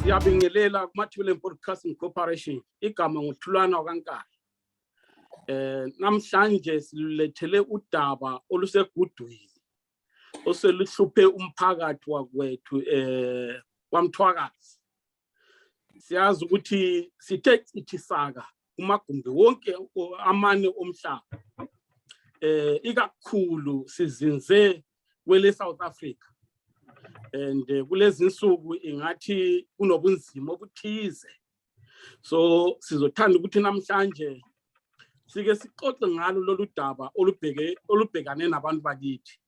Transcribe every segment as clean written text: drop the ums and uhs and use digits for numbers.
Siyabingelela kuMathule Broadcasting Corporation igama ngothulwana okaNkala. Namhlanje silethele udaba olusegudwini oseluhluphe umphakathi wakwethu kwaMthwakazi. Siyazi ukuthi sithe ithisaka kumagumbi wonke amane omhlaba. Ikakhulu sizinze kwele South Africa. And kulezi insuku ingathi kunobunzima obuthize. So sizothanda ukuthi namhlanje sike sixoxe ngalo lolu daba olubhekane nabantu bakithi.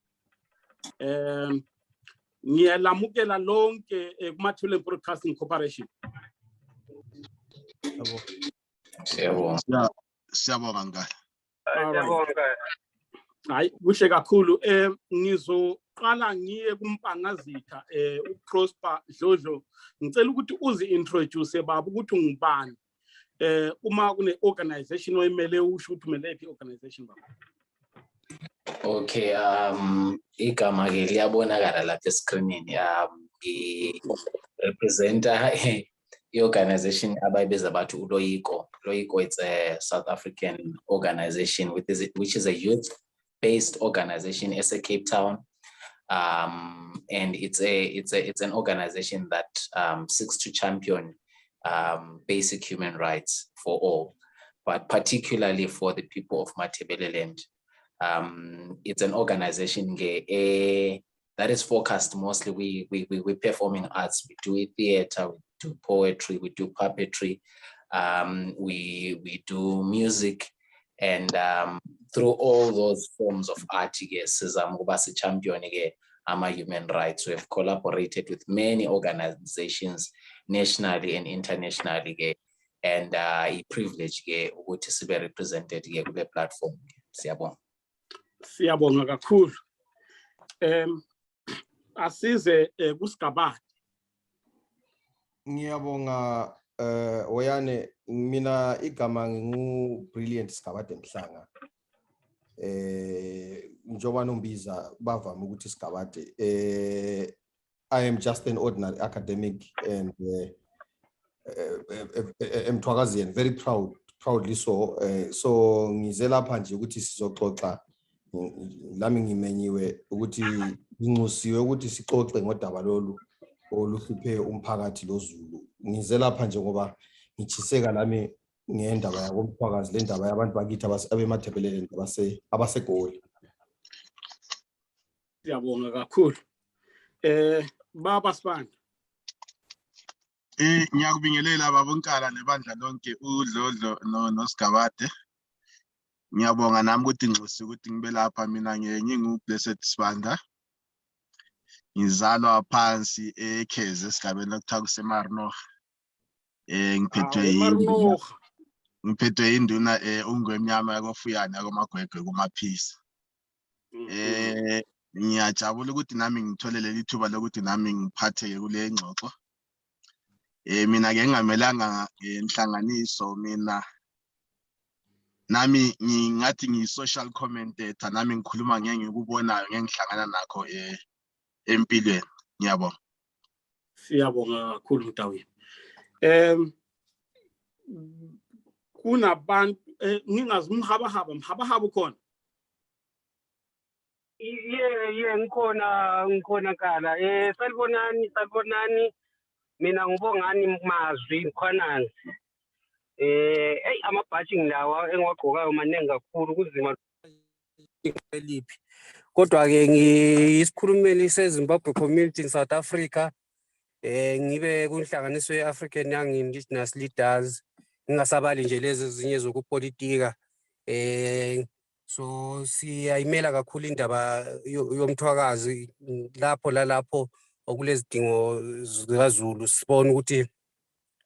Ngiyalamukela lonke kuMathule Broadcasting Corporation. Siyabonga Nkala. Hayi kuhle kakhulu. Ngizoqala ngiye kumpangazitha uProsper Dlodlo. Ngicela ukuthi uzi introduce baba ukuthi ungubani. Uma kune organization oyimele usho ukuthi umele iphi organization baba. Okay, igama ke liyabonakala lapha escreenini. Representer i-organization abayibiza bathi uLoyiko. Loyiko, it's a South African organization which is a youth-based organization in Cape Town, and it's an organization that seeks to champion basic human rights for all, but particularly for the people of Matabeleland. It's an organization that is focused mostly. We performing arts. We do theater, we do poetry, we do puppetry, we do music, and through all those forms of art, champion human rights. We have collaborated with many organizations nationally and internationally, and a privilege to be represented on the platform. Siyabonga kakhulu. Asize kuSigabade. Ngiyabonga oyane mina igama ngu Brilliant Sigabade Mhlanga. Njoba nombiza bavama ukuthi Sigabade. I am just an ordinary academic and Mthwakazi, and very proudly so. So ngizela lapha nje ukuthi sizoxoxa lami ngimenyiwe ukuthi nginxusiwe ukuthi sixoxe ngodaba lolu oluhluphe umphakathi loZulu. Ngizela lapha nje ngoba ngichiseka lami ngendaba yakoMthwakazi, le ndaba yabantu bakithi abemathebelele abasegoli. Siyabonga kakhulu. Baba Sibanda. Ngiyakubingelela baba Nkala nebandla lonke uDlodlo noSigabade. Ngiyabonga nami ukuthi ngixosi ukuthi ngibe lapha. Mina ngingu-Blessed Sibanda. Ngizalwa phansi eKheze esigabeni lokuthiwa kuseMarno. Ngiphethwe induna ungwemnyama yakofuyana yakomagwegwe kumaphisi. Ngiyajabula ukuthi nami ngithole leli thuba lokuthi nami ngiphatheke kule ngxoxo. Mina ke ngingamelanga inhlanganiso, mina nami ngingathi ngiyi-social commentator, nami ngikhuluma ngengikubonayo ngengihlangana nakho empilweni. Ngiyabonga. Siyabonga kakhulu Mtawini. Kunabantu ngingazi umhabahaba khona. Ngikhona Nkala. Salibonani mina ngubongani mazwi Mkhwanazi. Amabhaji ngilawa engiwagqokayo maningi kakhulu kuzima eliphi. Kodwa ke ngiyisikhulumeli seZimbabwe community in South Africa. Ngibe kunhlanganiso yeAfrican Young Indigenous Leaders. Ngingasabali nje lezi ezinye zokupolitika. So siyayimela kakhulu indaba yomthwakazi lapho okulezidingo zikaZulu. Sibona ukuthi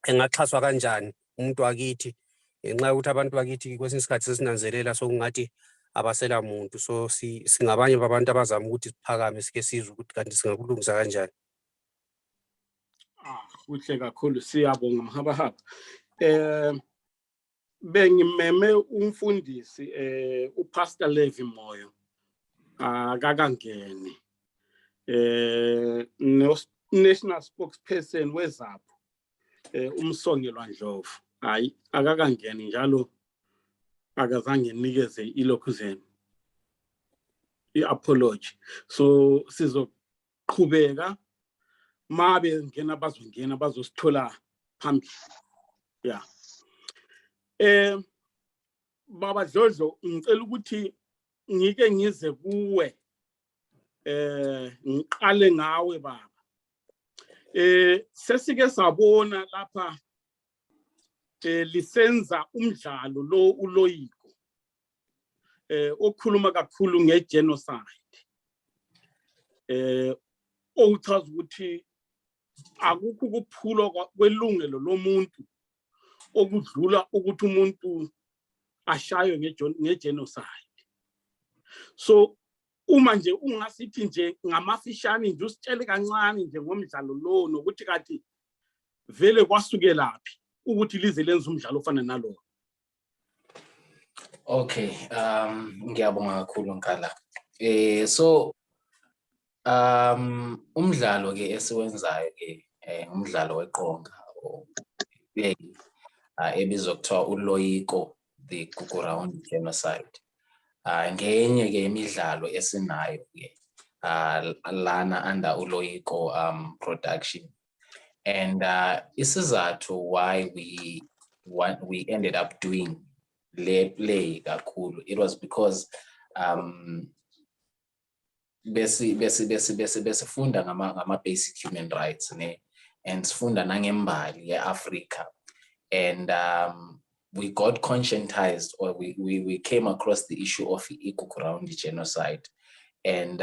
engaxhaswa kanjani umuntu wakithi ngenxa yokuthi abantu bakithi kwesinye isikhathi sesinanzelela sokungathi abasela muntu. So singabanye babantu abazama ukuthi siphakame sike sizwe ukuthi kanti singakulungisa kanjani. Kuhle kakhulu, siyabonga mhabahaba. Bengimeme umfundisi uPastor Levi Moyo akakangeni. National spokesperson weZapho umsongelwa Ndlovu hayi akakangeni njalo akazange nikeze ilokhuzeni i-apology so sizoqhubeka mabe ngena bazongena bazosithola phambili yeah baba Dlodlo ngicela ukuthi ngike ngize kuwe ngiqale ngawe baba sesike sabona lapha lisenza umdlalo lo uloyiko okhuluma kakhulu ngegenocide ochaza ukuthi akukho ukuphulwa kwelungelo lomuntu okudlula ukuthi umuntu ashaywe ngegenocide so uma nje ungasithi nje ngamafishane nje usitshele kancane nje ngomdlalo lo nokuthi kathi vele kwasuke laphi ukuthi lize lenza umdlalo ofana nalo. Okay, ngiyabonga kakhulu Nkala. So umdlalo ke esiwenzayo ke umdlalo weqonga ebizwa kuthiwa uloyiko, the Gugurawundi genocide. Ngenye ke imidlalo esinayo ke lana under uloyiko production, and isizathu why we ended up doing le play kakhulu, it was because besifunda ngama basic human rights ne, and sifunda nangembali ye-Africa, and we got conscientized, or we came across the issue of Gugurawundi genocide, and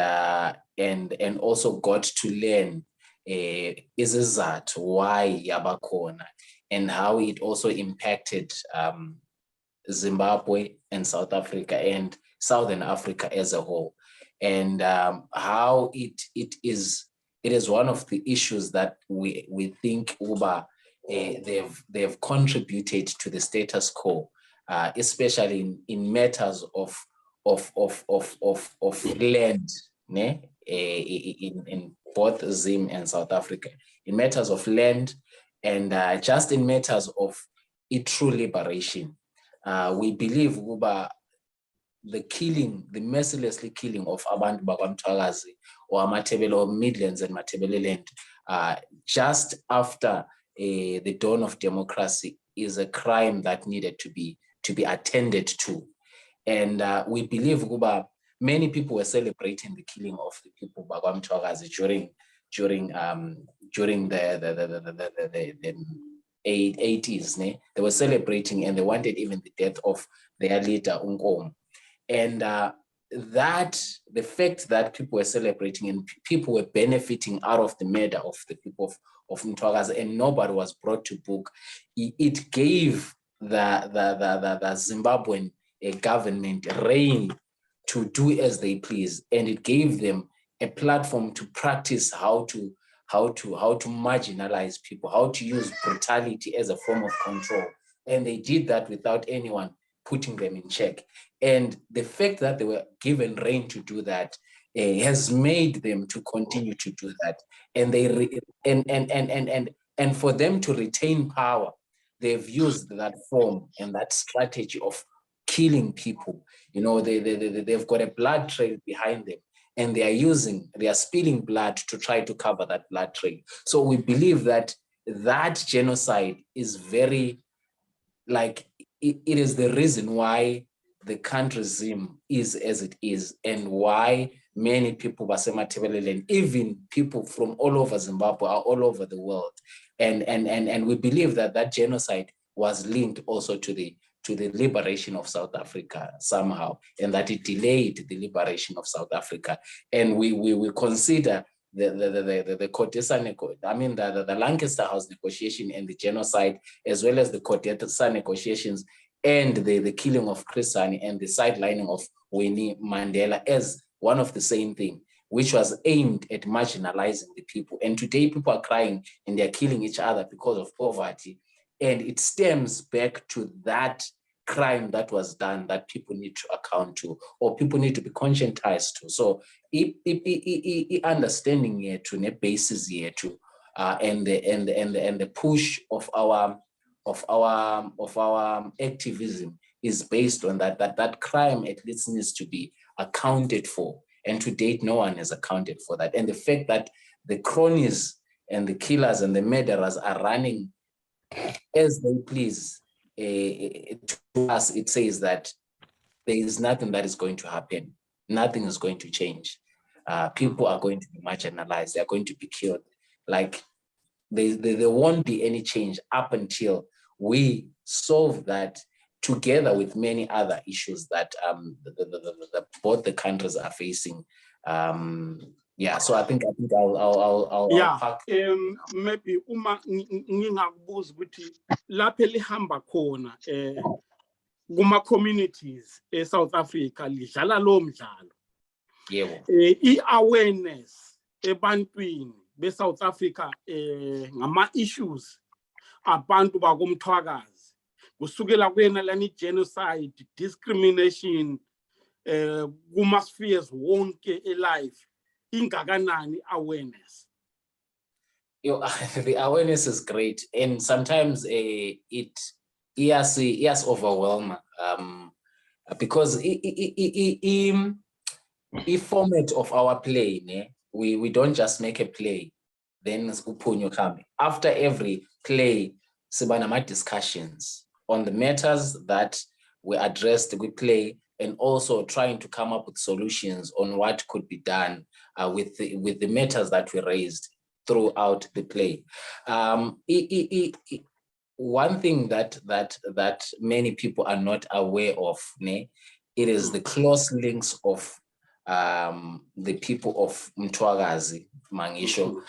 also got to learn isizathu why yabakhona and how it also impacted Zimbabwe and South Africa and Southern Africa as a whole, and how it is one of the issues that we think they've contributed to the status quo, especially in matters of land, ne? In both Zim and South Africa, in matters of land, and just in matters of true liberation. We believe the mercilessly killing of abantu bakwaMthwakazi or Amathebele or Midlands and Matabeleland just after the dawn of democracy is a crime that needed to be attended to. And we believe many people were celebrating the killing of the people bakwaMthwakazi during the 80s. Ne? They were celebrating and they wanted even the death of their leader, Unkom. And that the fact that people were celebrating and people were benefiting out of the murder of the people of Mthwakazi and nobody was brought to book, it gave the Zimbabwean government reign to do as they please, and it gave them a platform to practice how to marginalize people, how to use brutality as a form of control, and they did that without anyone putting them in check. And the fact that they were given reign to do that has made them to continue to do that, and and for them to retain power, they've used that form and that strategy of killing people. You know, they've got a blood trail behind them, and they are spilling blood to try to cover that blood trail. So we believe that genocide is very, like, it is the reason why the country Zim is as it is, and why many people, and even people from all over Zimbabwe, are all over the world. And we believe that genocide was linked also to the liberation of South Africa somehow, and that it delayed the liberation of South Africa. And we consider the Lancaster House negotiation and the genocide, as well as the Codesa negotiations and the killing of Chris Hani and the sidelining of Winnie Mandela as one of the same thing, which was aimed at marginalizing the people. And today people are crying and they're killing each other because of poverty. And it stems back to that crime that was done that people need to account to, or people need to be conscientized to. So understanding here to ne basis here to and the push of our activism is based on that crime at least needs to be accounted for. And to date, no one has accounted for that. And the fact that the cronies and the killers and the murderers are running as they please, to us, it says that there is nothing that is going to happen. Nothing is going to change. People are going to be marginalized. They are going to be killed. Like there won't be any change up until we solve that, together with many other issues that both the countries are facing. Yeah, so I think I'll pack. Maybe uma ngingakubuza ukuthi lapho elihamba khona kuma communities eSouth Africa lidlala lo mdlalo. Yebo. I-awareness ebantwini beSouth Africa ngama issues abantu bakomthwakazi kusukela kwena lani genocide, discrimination kuma spheres wonke elife, ingakanani awareness? The awareness is great, and sometimes it overwhelming because the format of our play, we don't just make a play, then after every play, Sibanda discussions on the matters that were addressed with play, and also trying to come up with solutions on what could be done with the matters that we raised throughout the play. One thing that many people are not aware of, it is the close links of the people of Mthwakazi, Mangisho,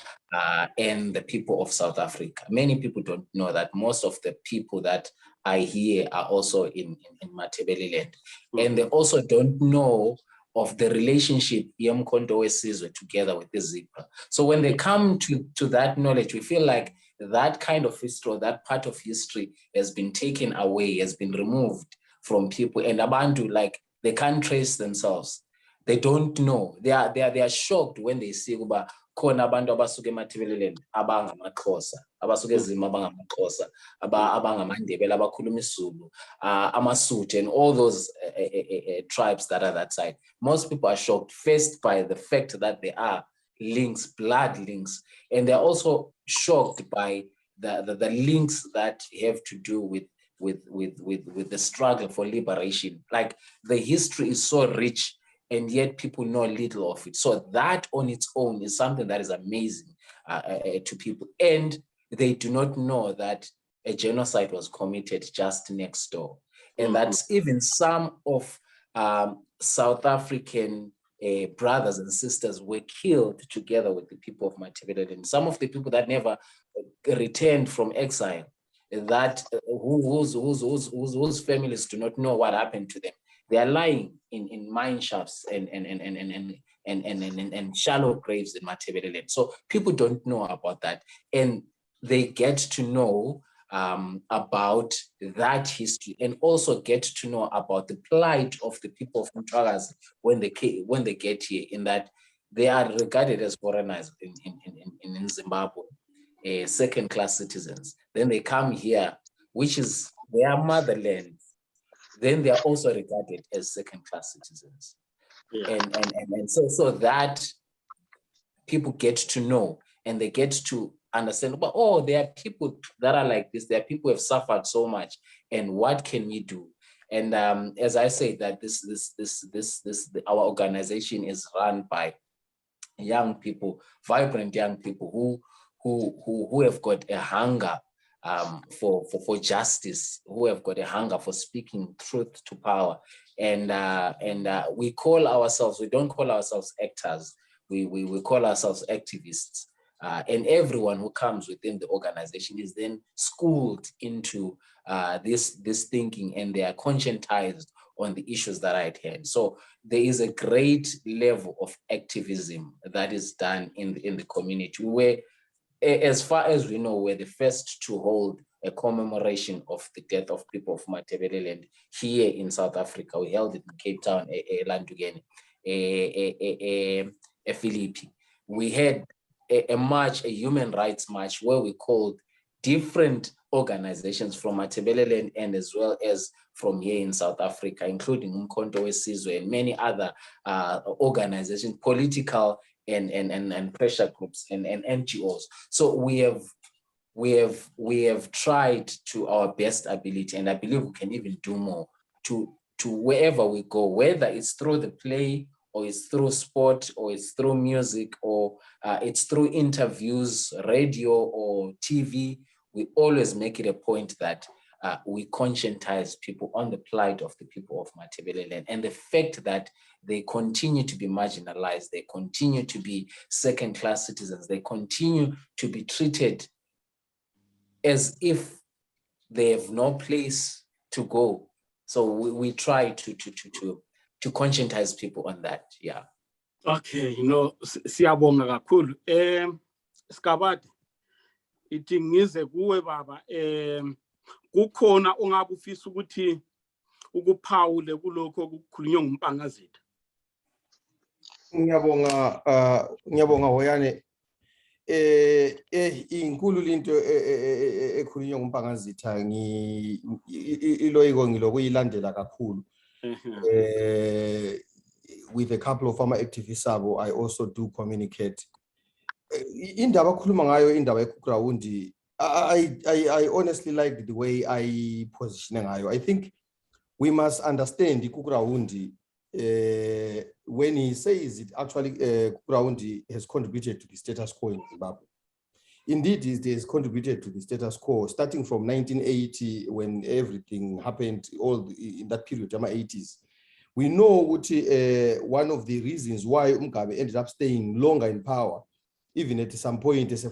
and the people of South Africa. Many people don't know that most of the people that are here are also in Matabeleland. And they also don't know of the relationship Yamkonto Sizwe together with the Zebra. So when they come to that knowledge, we feel like that kind of history, or that part of history has been taken away, has been removed from people. And Abantu, like, they can't trace themselves. They don't know. They are shocked when they see Uba khona abantu abasuke eMatabeleland abangamaXhosa, abasuke eZim abangamaXhosa, abangamandebele abakhuluma isiZulu, amaSuthu, and all those tribes that are that side. Most people are shocked first by the fact that there are links, blood links, and they're also shocked by the links that have to do with the struggle for liberation. Like, the history is so rich, and yet people know little of it. So that on its own is something that is amazing to people. And they do not know that a genocide was committed just next door. And that's even some of South African brothers and sisters were killed together with the people of Matabeleland. And some of the people that never returned from exile, that whose families do not know what happened to them. They are lying in mine shafts and shallow graves in Matabeleland. So people don't know about that, and they get to know about that history, and also get to know about the plight of the people of Mthwakazi when they get here, in that they are regarded as foreigners in Zimbabwe, second-class citizens. Then they come here, which is their motherland. Then they are also regarded as second-class citizens. Yeah. And so that people get to know, and they get to understand, but oh, there are people that are like this, there are people who have suffered so much, and what can we do? And as I say, that our organization is run by young people, vibrant young people who have got a hunger for justice, who have got a hunger for speaking truth to power. And we call ourselves, we don't call ourselves actors, we call ourselves activists. And everyone who comes within the organization is then schooled into this thinking, and they are conscientized on the issues that are at hand. So there is a great level of activism that is done in the community. Where, as far as we know, we're the first to hold a commemoration of the death of people of Matabeleland here in South Africa. We held it in Cape Town, Landugeni, Philippi. We had a march, a human rights march, where we called different organizations from Matabeleland and as well as from here in South Africa, including Umkhonto weSizwe and many other organizations, political and pressure groups and NGOs. So we have tried to our best ability, and I believe we can even do more to wherever we go, whether it's through the play, or it's through sport, or it's through music, or it's through interviews, radio or TV. We always make it a point that we conscientize people on the plight of the people of Matabeleland and the fact that they continue to be marginalized, they continue to be second-class citizens, they continue to be treated as if they have no place to go. So we try to conscientize people on that. Yeah. Okay, siyabonga kakhulu. Sigabade, ithi ngize kuwe baba, kukhona ongabe ufisa ukuthi ukuphawule kulokho okukhulunywa nguMpangazitha. Ngiyabonga Hoyane. Inkulu into ekhulunywa nguMpangazitha iloyiko ngilokuyilandela kakhulu. With a couple of activists abo, I also do communicate. Indaba khuluma ngayo indaba eGrawundi, I honestly like the way I position ngayo. I think we must understand iGrawundi when he says it actually Grawundi has contributed to the status quo in Zimbabwe. Indeed, it has contributed to the status quo starting from 1980 when everything happened, in that period, the 80s. We know one of the reasons why Mugabe ended up staying longer in power, even at some point, was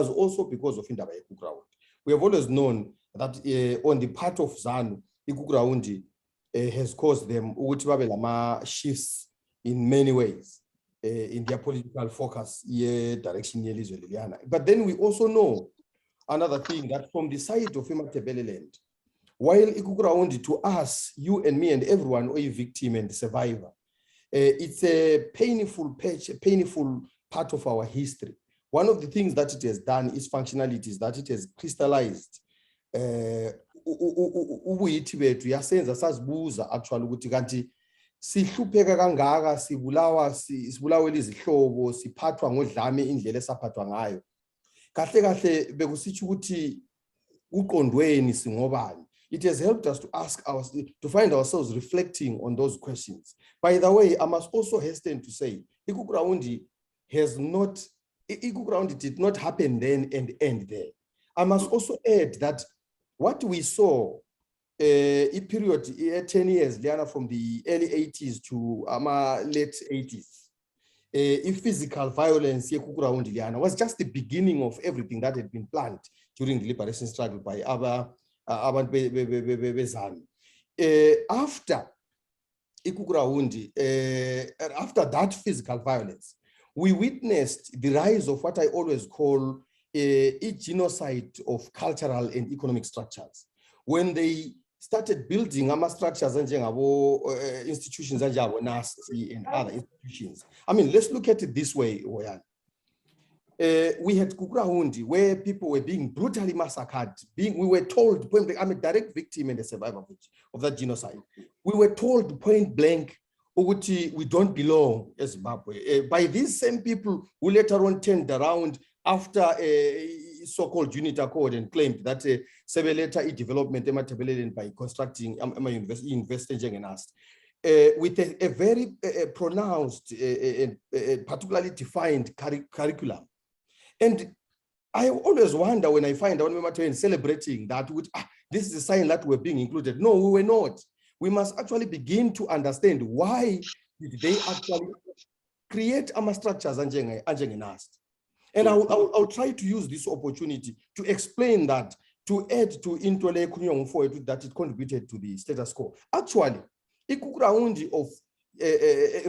also because of indaba yeGrawundi. We have always known that on the part of ZANU, iGrawundi has caused them shifts in many ways in their political focus, direction. But then we also know another thing, that from the side of Matabeleland, while iGrawundi to us, you and me and everyone, are a victim and survivor, it's a painful part of our history. One of the things that it has done is functionalities that it has crystallized. Ubuyithi bethu yasenza sazibuza actually ukuthi kanti sihlupheka kangaka, sibulawela izihlobo, siphathwa ngodlame indlela esaphathwa ngayo. Kahle kahle bekusitsho ukuthi uqondweni singobani. It has helped us to find ourselves reflecting on those questions. By the way, I must also hasten to say, iGrawundi did not happen then and end there. I must also add that what we saw a period 10 years from the early 80s to late 80s, physical violence was just the beginning of everything that had been planned during the liberation struggle by abantu bezanu. After iGrawundi, after that physical violence, we witnessed the rise of what I always call a genocide of cultural and economic structures. When they started building structures and institutions and other institutions. I mean, let's look at it this way, Oyan. We had iGrawundi where people were being brutally massacred. We were told, I'm a direct victim and a survivor of that genocide. We were told point blank, we don't belong as Zimbabwe. By these same people who later on turned around after a so-called unit accord and claimed that Sebeleta development by constructing investing in us. With a very pronounced, particularly defined curriculum. And I always wonder when I find out when celebrating that, this is a sign that we're being included. No, we were not. We must actually begin to understand why did they actually create structures and us. And I'll try to use this opportunity to explain that, to add to Intole Kunyong that it contributed to the status quo. Actually, iGrawundi of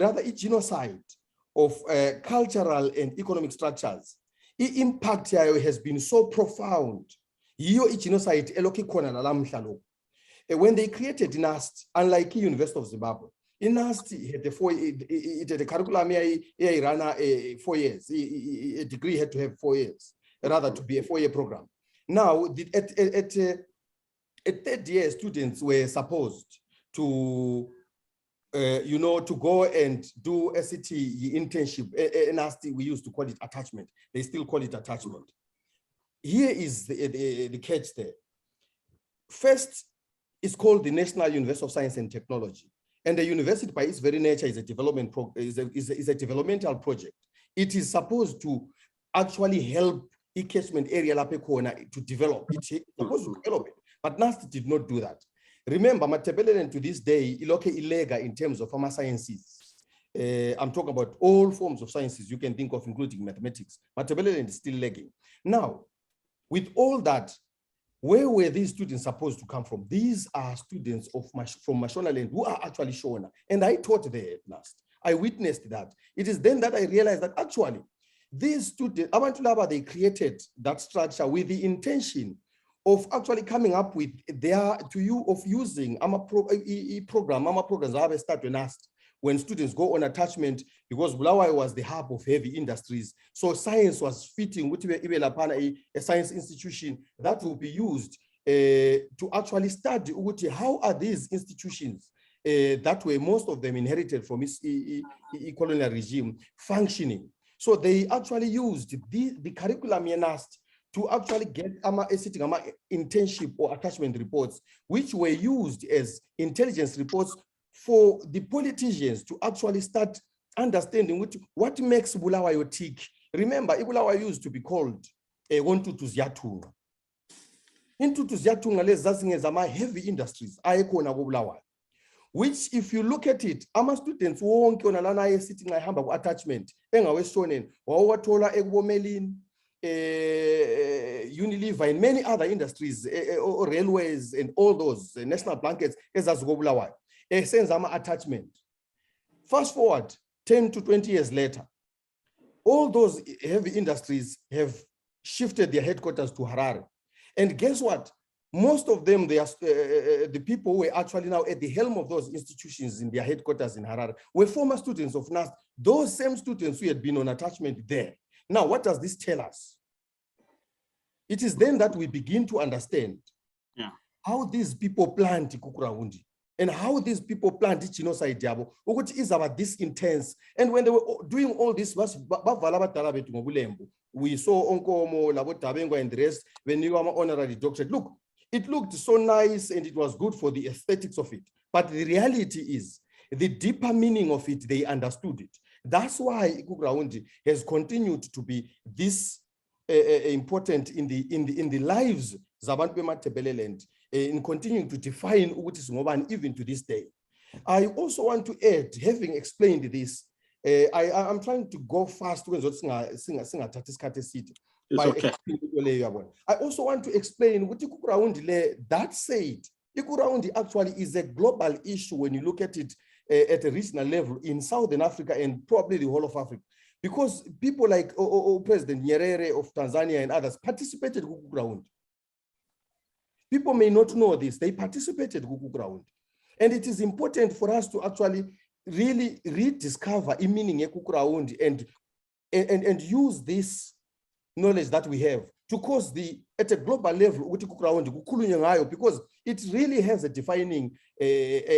rather a genocide of cultural and economic structures. The impact here has been so profound. Genocide when they created NAST, unlike the University of Zimbabwe, INASTI had it had a curriculum ran 4 years. A degree had to have 4 years, rather to be a 4-year program. Now, at third year, students were supposed to, to go and do SCT internship. INASTI, we used to call it attachment. They still call it attachment. Here is the catch there. First, it's called the National University of Science and Technology. And the university, by its very nature, is a developmental project. It is supposed to actually help the catchment area to develop. It's supposed to develop it, but NAST did not do that. Remember, Matebelelen to this day, iloke illegal in terms of pharma sciences. I'm talking about all forms of sciences you can think of, including mathematics. Matebelelen is still lagging. Now, with all that, where were these students supposed to come from? These are students from Mashonaland who are actually Shona. And I taught there at last. I witnessed that. It is then that I realized that actually these students, Abantulaba, they created that structure with the intention of actually coming up with using programs that start when asked when students go on attachment, because Bulawayo was the hub of heavy industries. So science was fitting with a science institution that will be used to actually study how are these institutions that were most of them inherited from colonial regime functioning. So they actually used the curriculum to actually get internship or attachment reports, which were used as intelligence reports for the politicians to actually start understanding what makes Bulawayo tick. Remember, Bulawayo used to be called Wontutu Zyatunga. Into Zyatunga, les heavy industries, Bulawayo. Which, if you look at it, ama students wonke onalana sitting ngahamba attachment, engaweshonen, wawathola ekubomelini, Unilever and many other industries, railways and all those national blankets, ezazigobulawayo. Sends attachment. Fast forward 10 to 20 years later, all those heavy industries have shifted their headquarters to Harare. And guess what? Most of them, they are, the people who were actually now at the helm of those institutions in their headquarters in Harare were former students of NAST, those same students who had been on attachment there. Now, what does this tell us? It is then that we begin to understand how these people planned Kukurawundi. And how these people planned genocide, which is about this intense. And when they were doing all this, we saw Onkomo, Labotabengo, and the rest, when you are honorary doctorate. Look, it looked so nice and it was good for the aesthetics of it. But the reality is, the deeper meaning of it, they understood it. That's why Ikukurawundi has continued to be this important in the lives of Zabantu Matebeleland, in continuing to define what is Ngoban even to this day. I also want to add, having explained this, I'm trying to go fast when okay. I also want to explain what that said. Ikurawundi actually is a global issue when you look at it at a regional level in Southern Africa and probably the whole of Africa. Because people like President Nyerere of Tanzania and others participated in Ikurawundi. People may not know this, they participated in Ikurawundi. And it is important for us to actually really rediscover the meaning of Ikurawundi and use this knowledge that we have to cause at a global level, because it really has a defining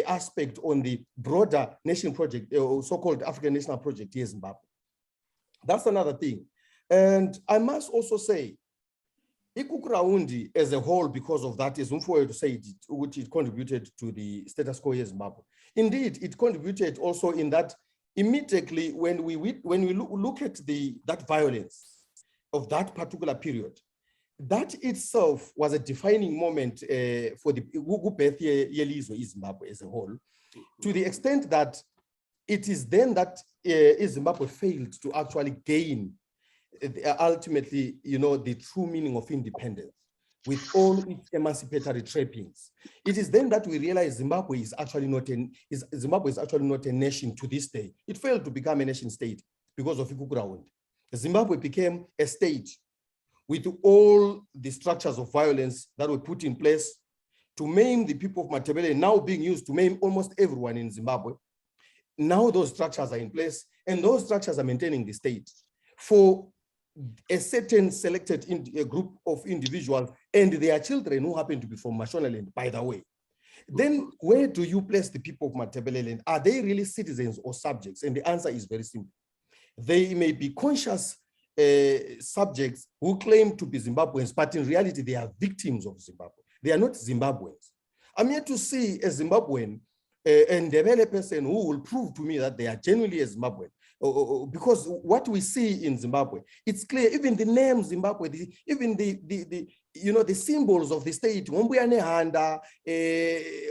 aspect on the broader nation project, so-called African National Project here in Zimbabwe. That's another thing. And I must also say, Ikurawundi as a whole, because of that, is unfair to say it contributed to the status quo in Zimbabwe. Indeed, it contributed also in that immediately when we look at that violence of that particular period, that itself was a defining moment for the Zimbabwe as a whole, to the extent that it is then that Zimbabwe failed to actually gain ultimately, the true meaning of independence with all its emancipatory trappings. It is then that we realize Zimbabwe is actually not a nation to this day. It failed to become a nation state because of Ikurawundi. Zimbabwe became a state with all the structures of violence that were put in place to maim the people of Matebele, now being used to maim almost everyone in Zimbabwe. now those structures are in place, and those structures are maintaining the state for a certain selected a group of individuals and their children who happen to be from Mashonaland, by the way. Then where do you place the people of Matabeleland? Are they really citizens or subjects? And the answer is very simple. They may be conscious subjects who claim to be Zimbabweans, but in reality, they are victims of Zimbabwe. They are not Zimbabweans. I'm here to see a Zimbabwean and a person who will prove to me that they are genuinely a Zimbabwean. Because what we see in Zimbabwe, it's clear, even the name Zimbabwe, even the symbols of the state, Handa,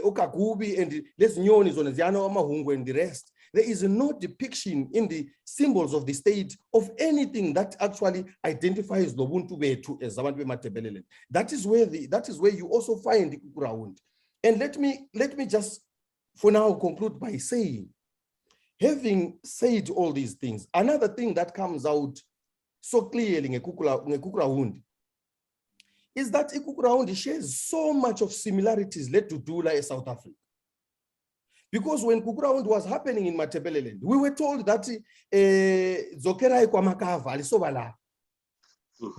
Okagubi, and Les Nyonis, and the rest. There is no depiction in the symbols of the state of anything that actually identifies Lobuntu Betu as Zabantu Matebelele. That is where you also find the Kukuraund. And let me just for now conclude by saying, having said all these things, another thing that comes out so clearly in Kukuraund is that Kukuraund shares so much of similarities led to Dudula in South Africa. Because when Kukuraund was happening in Matabeleland, we were told that Zokera Kwamakava alisobala.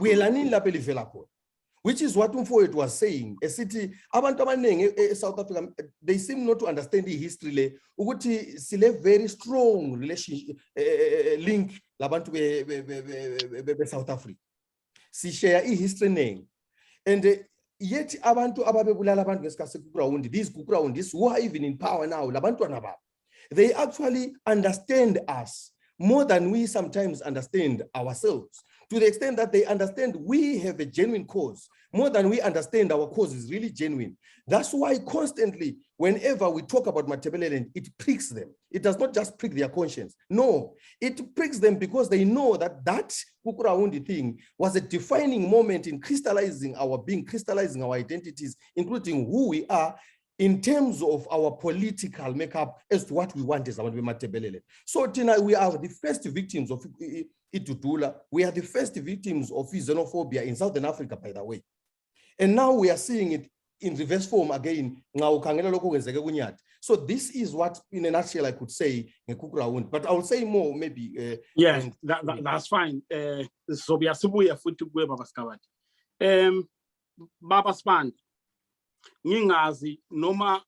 We lanin la pelivela, which is what Umfoet was saying. A city, South Africa, they seem not to understand the history. Uguti sile very strong relationship link labantu be South Africa. Si share history name, and yet abantu ababebulala abantu ngesikhathi Kukuraund, these Kukuraundis who are even in power now, labantwana, they actually understand us more than we sometimes understand ourselves, to the extent that they understand we have a genuine cause more than we understand our cause is really genuine. That's why constantly, whenever we talk about Matabeleland, it pricks them. It does not just prick their conscience. No, it pricks them because they know that that Kukuraundi thing was a defining moment in crystallizing our being, crystallizing our identities, including who we are in terms of our political makeup as to what we want as Matabeleland. So tonight we are the first victims of Dudula. We are the first victims of xenophobia in Southern Africa, by the way. And now we are seeing it in reverse form again. So this is what, in a nutshell, I could say in Kukuraund. But I will say more, maybe. Yeah, that's fine. So we are Subuya foot to go, Baba Sigabade. Baba Sibanda, Ningazi, Noma,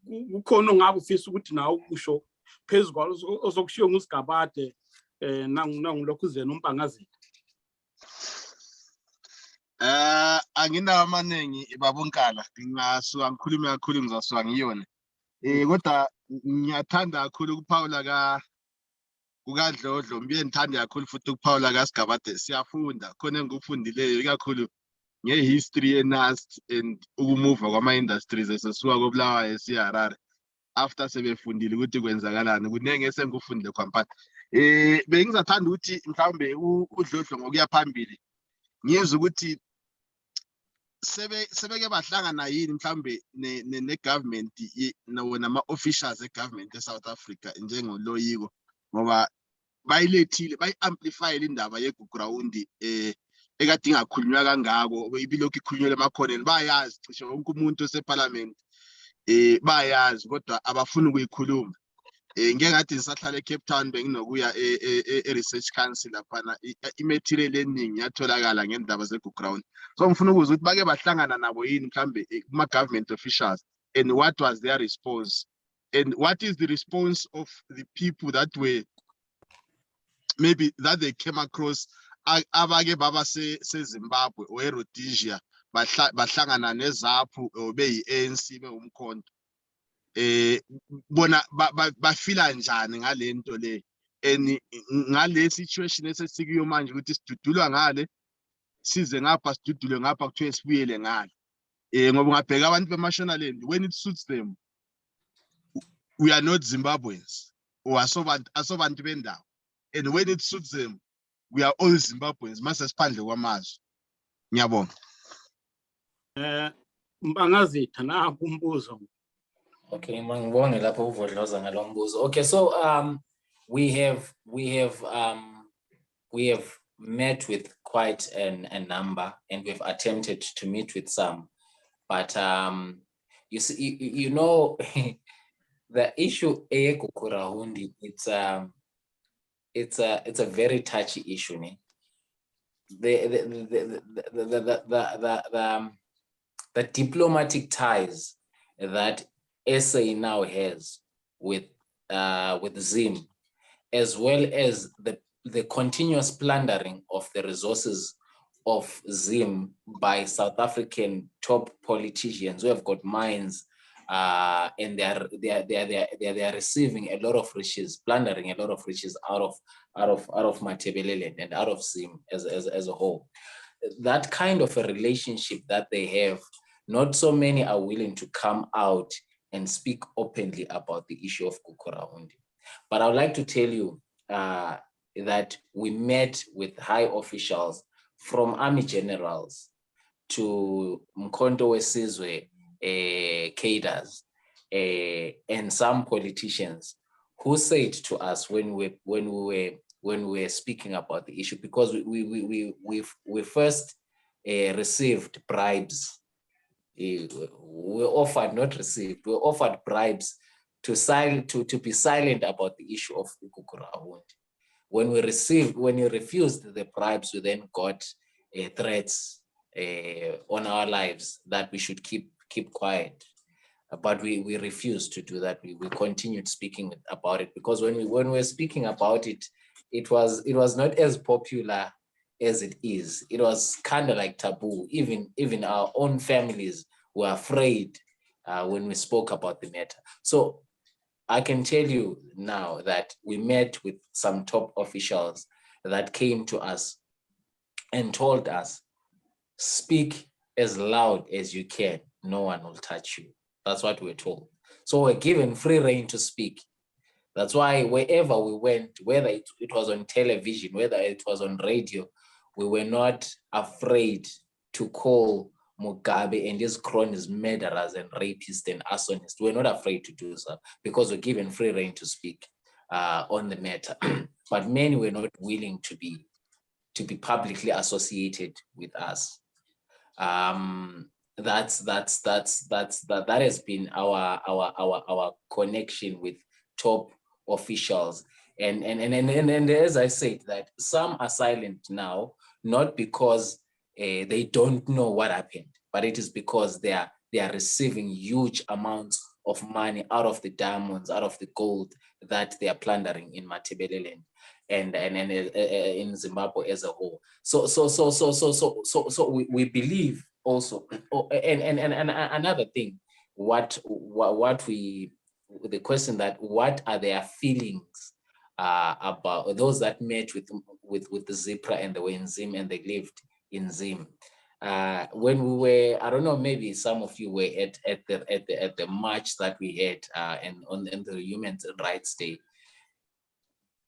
Ukono Ngabu Fisuit now, Usho, Pesgol, Ozoksho Sigabade, Nang Lokuze, Mkhwanazi. Angina amaningi babunkala ngikhuluma kakhulu ngizaswa ngiyona kodwa ngiyathanda kakhulu ukuphawula kukaDlodlo mbiye ngithanda kakhulu futhi ukuphawula kaSigabade siyafunda khona engikufundileyo kakhulu ngehistory enast and ukumuva kwama industries esisuka koBulawayo esiHarare after sebefundile ukuthi kwenzakalani kunenge esengikufundile kwampatha bengizathanda ukuthi mhlawumbe uDlodlo ngokuya phambili ngiyeza ukuthi sebeke bahlangana yini mhlambe ne government nama officials e government e South Africa njengoloyiko ngoba bayilethile bayi-amplify indaba yeGukuraund ekade ingakhulunywa kangako ibilokhu ikhulunywa emakhoneni bayazi cishe wonke umuntu oseparliament bayazi kodwa abafuni ukuyikhuluma ngeke ngathi ngisahlala eCape Town benginokuya e-research council laphana i-material eningi yatholakala ngendaba zeGukuraund. So ngifuna ukuzwa ukuthi bake bahlangana nabo yini mhlambe kuma government officials and what was their response and what is the response of the people that were maybe that they came across abake baba seZimbabwe or eRhodesia bahlangana neZAPU beyi-ANC beumkhonto bona bafila njani ngalento le and ngale situation esesikuyo manje ukuthi sidudulwa ngale size ngapha sidudulwe ngapha kuthiwe sibuyele ngale ngoba ngabheka abantu beMashonaland when it suits them we are not Zimbabweans or asobantu bendawo and when it suits them we are all Zimbabweans mase siphandle kwamazwe. Ngiyabonga. Mkhwanazi thana kumbuzo. Okay, mangibonge lapho uvodloza ngalombuzo. Okay, so we have met with quite a number, and we've attempted to meet with some, but you see, you know, The issue Kukuraundi, it's a very touchy issue. Ne? The diplomatic ties that SA now has with Zim, as well as the continuous plundering of the resources of Zim by South African top politicians who have got mines, and they are receiving a lot of riches, plundering a lot of riches out of Matabeleland and out of Zim as a whole. That kind of a relationship that they have, not so many are willing to come out and speak openly about the issue of Kukuraundi. But I would like to tell you that we met with high officials from army generals to Mkhonto Wesizwe cadres and some politicians who said to us when we were speaking about the issue, because we first received bribes. We offered, not received, we offered bribes to be silent about the issue of Kukuraundi. When we refused the bribes, we then got threats on our lives that we should keep quiet. But we refused to do that. We continued speaking about it, because when we were speaking about it, it was not as popular as it is. It was kind of like taboo. Even our own families were afraid when we spoke about the matter. So I can tell you now that we met with some top officials that came to us and told us, speak as loud as you can, no one will touch you. That's what we're told. So we're given free rein to speak. That's why wherever we went, whether it was on television, whether it was on radio, we were not afraid to call Mugabe and his cronies murderers and rapists and arsonists. We're not afraid to do so, because we're given free rein to speak on the matter. But many were not willing to be publicly associated with us. That has been our connection with top officials, and as I said, that some are silent now, not because they don't know what happened, but it is because they are receiving huge amounts of money out of the diamonds, out of the gold that they are plundering in Matabeleland and in Zimbabwe as a whole. So we believe also, and another thing, the question that what are their feelings about those that met with the Zipra and they were in Zim and they lived in Zim. When we were, I don't know, maybe some of you were at the march that we had and on the Human Rights Day.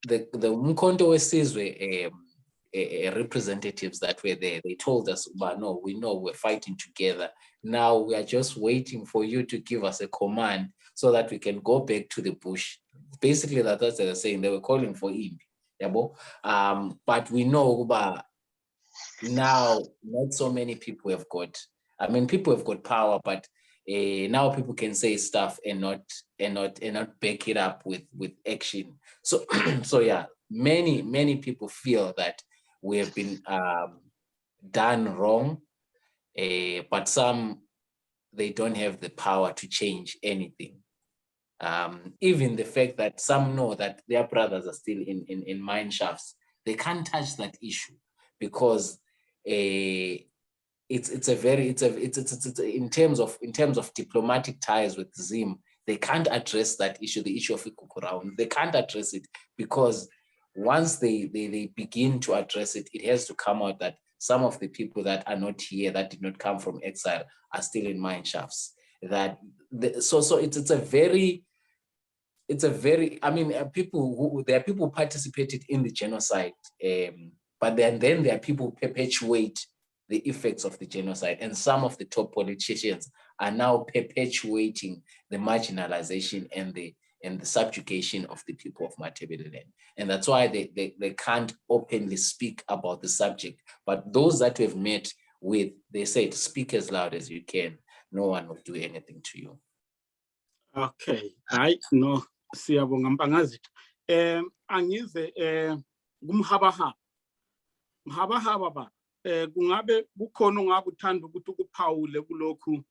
The Mkhonto Wesizwe representatives that were there, they told us, but no, we know we're fighting together. Now we are just waiting for you to give us a command so that we can go back to the bush. Basically, that's what they're saying. They were calling for him. But we know now not so many people have got, people have got power, but now people can say stuff and not back it up with action. So so yeah, many people feel that we have been done wrong, but some, they don't have the power to change anything. Even the fact that some know that their brothers are still in mine shafts, they can't touch that issue because it's in terms of diplomatic ties with Zim, they can't address that issue, the issue of Kukuraundi. They can't address it because once they begin to address it, it has to come out that some of the people that are not here, that did not come from exile, are still in mine shafts. So it's a very, people there are people who participated in the genocide, but then there are people who perpetuate the effects of the genocide, and some of the top politicians are now perpetuating the marginalization and the subjugation of the people of Matabeleland. And that's why they can't openly speak about the subject. But those that we've met with, they said, speak as loud as you can. No one will do anything to you. Okay, hayi no siyabonga Mkhwanazi. Angize kumhabahaba. Mhabahaba ba kungabe kukhona ongakuthanda ukuthi ukuphawule kulokhu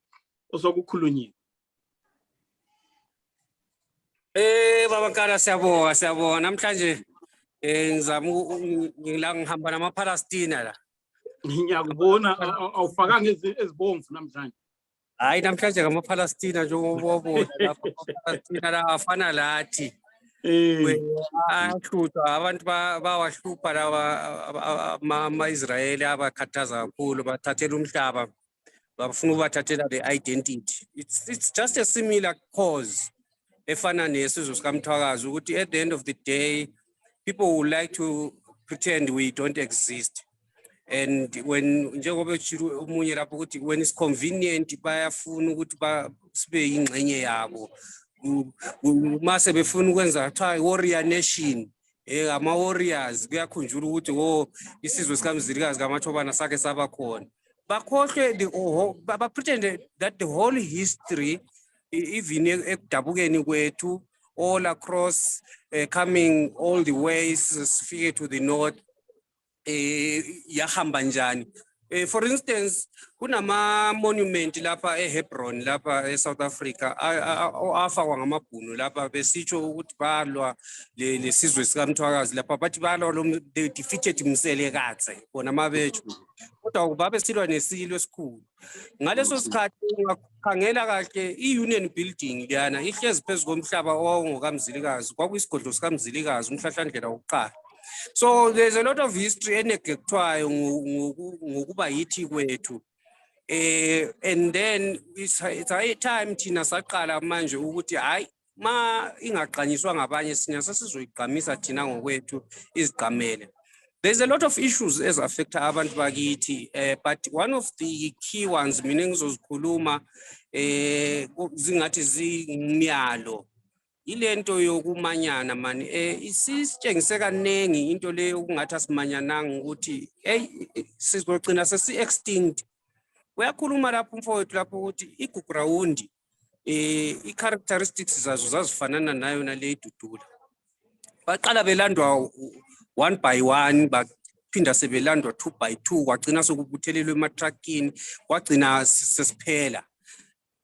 osokukhulunyiwe. Baba Kala siyabonga namhlanje ngizama ngila ngihamba namaPalestina la. Ngiyakubona awufakanga ezibomvu namhlanje. Hayi namhlanje ngamaPalestina njengobona lapha amaPalestina la afana lathi. Ahlutha abantu bawahlupha laba ama-Israyeli abakhathaza kakhulu bathathela umhlaba bafuna ubathathela the identity. It's just a similar cause efana nesizwe sikaMthwakazi ukuthi at the end of the day people would like to pretend we don't exist. And when njengoba echiro umunye lapho ukuthi when it's convenient bayafuna ukuthi sibe ingxenye yabo mase befuna ukwenza kuthiwa warrior nation ama warriors kuyakhunjula ukuthi isizwe sikaMzilikazi kaMathobana sake saba khona bakhohle pretended that the whole history even ekudabukeni kwethu all across coming all the ways sifike to the north yahamba njani. For instance kunama monument lapha eHebron lapha eSouth Africa afakwa ngamabhunu lapha besitsho ukuthi balwa lesizwe sikaMthwakazi lapha bathi balwa they defeated Mselekatse bona mabetshu kodwa babe silwa nesilwe esikhulu ngaleso sikhathi ungakhangela kahle iUnion building liyana ihlezi phezulu komhlaba ongokaMzilikazi kwakuyisigodlo sikaMzilikazi umhlahlandlela wokuqala. So there's a lot of history enegekthwayo ngokuba yithi kwethu and then it's high time thina saqala manje ukuthi hayi ma ingaqanyiswa ngabanye sinya sesizoyiqhamisa thina ngokwethu iziqhamele. There's a lot of issues as affect abantu bakithi but one of the key ones mina ngizozikhuluma zingathi zingimyalo ilento yokumanyana mani isitshengise kanengi into le ukungathi asimanyananga ukuthi sizogcina sesi extinct. Uyakhuluma lapho mfowethu lapho ukuthi igugrawundi i-characteristics zazo zazifanana nayo nale Dudula. Baqala belandwa 1 by 1 baphinda sebelandwa 2 by 2 kwagcina sokubuthelelwe ematruckini kwagcina sesiphela.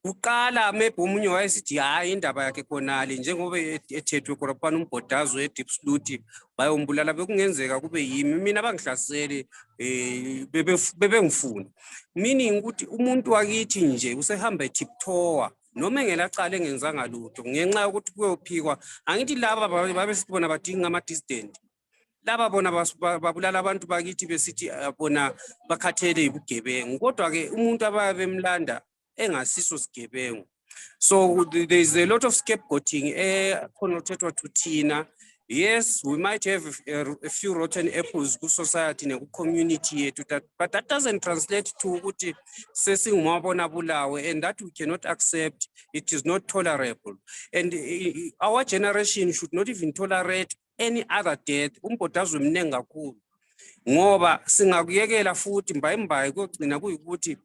Uqala maybe umunye wayesithi hayi indaba yakhe khonale njengoba ethethwe khoraphana umbhodazwe eDeepsloot bayombulala bekungenzeka kube yimi mina bangihlasele bebengifuna meaning ukuthi umuntu wakithi nje usehamba etiptoa noma engelaqala engenzanga lutho ngenxa yokuthi kuyophikwa angithi laba babesibona badinga ama distant laba bona babulala abantu bakithi besithi bona bakhathele ibugebengu kodwa ke umuntu ababemlanda engasiso sigebengu. So there is a lot of scapegoating connotated to thina. Yes, we might have a few rotten apples ku society ne ku community yethu but that doesn't translate to ukuthi sesingumabona bulawe and that we cannot accept. It is not tolerable and our generation should not even tolerate any other death. Umbhodazwe mnengi kakhulu ngoba singakuyekela futhi mbayimbayi kugcina kuyikuthi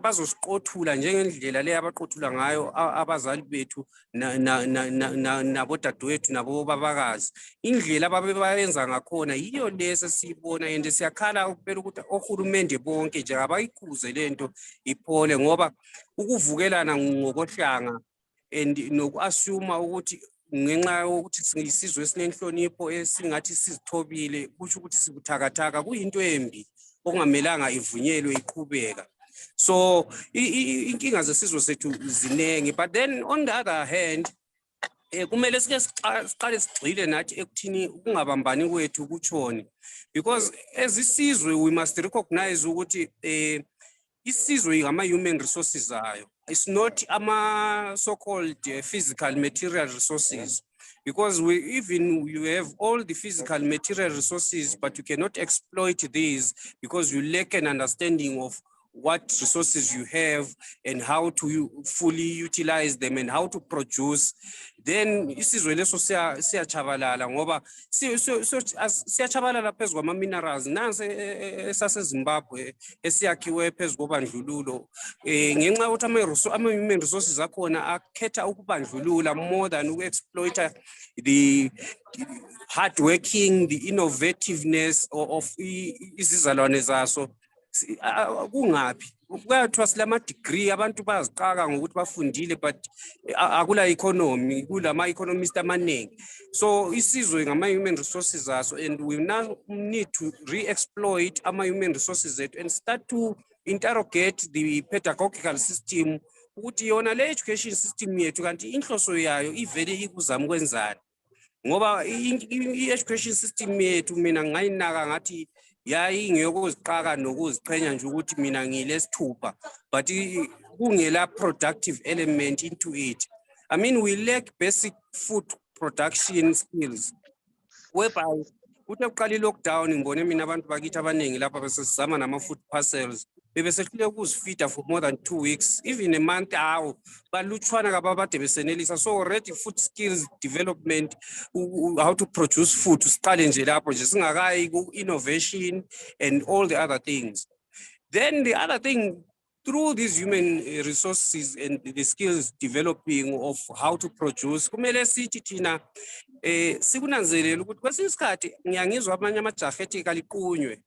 bazosiqothula njengendlela le abaqothula ngayo abazali bethu nabodadewethu nabobabakazi indlela ababebayenza ngakhona yiyo lese sibona and siyakhala ukuphela ukuthi ohulumende bonke nje abayikhuze lento iphole ngoba ukuvukelana ngokohlanga and nokuassume ukuthi ngenxa yokuthi siyisizwe esinenhlonipho esingathi sizithobile kusho ukuthi sibuthakathaka kuyinto embi okungamelanga ivunyelwe iqhubeka. So inkinga zesizwe sethu zinengi but then on the other hand kumele sike siqale sigxile nathi ekuthini ukungabambani kwethu kutshoni because as isizwe we must recognize ukuthi isizwe ngama human resources ayo it's not ama so called physical material resources. Because you have all the physical material resources, but you cannot exploit these because you lack an understanding of what resources you have and how to fully utilize them and how to produce, then isizwe leso siyachabalala ngoba siyachabalala phezu kwama minerals nansi esaseZimbabwe esiyakhiwe phezu kobandlululo ngenxa yokuthi ama-human resources akhona akhetha ukubandlulula more than uku-exploita the hard working, the innovativeness of izizalwane zaso. Kungaphi kuyathiwa silama degree abantu bayaziqaka ngokuthi bafundile but akula economy kulama economists amaningi, so isizwe ngama human resources aso, and we now need to re-exploit ama human resources zethu and start to interrogate the pedagogical system ukuthi yona le education system yethu kanti inhloso yayo ivele ikuzama ukwenzani, ngoba i-education system yethu mina ngayinaka ngathi yayi ngeyokuziqaka nokuziqhenya nje ukuthi mina ngilesithupha but kungela productive element into it. I mean, we lack basic food production skills whereby uthe uqala i-lockdown ngibone mina abantu bakithi abaningi lapha besizama nama-food parcels bebesehlule ukuzifeeda for more than 2 weeks, even a month. Awu balutshwana kababade besenelisa, so already food skills development, how to produce food siqale nje lapho nje singakayi ku-innovation and all the other things. Then the other thing, through these human resources and the skills developing of how to produce, kumele sithi thina sikunanzelela ukuthi kwesinye isikhathi ngiyangizwa abanye amajaha ethi kaliqunywe.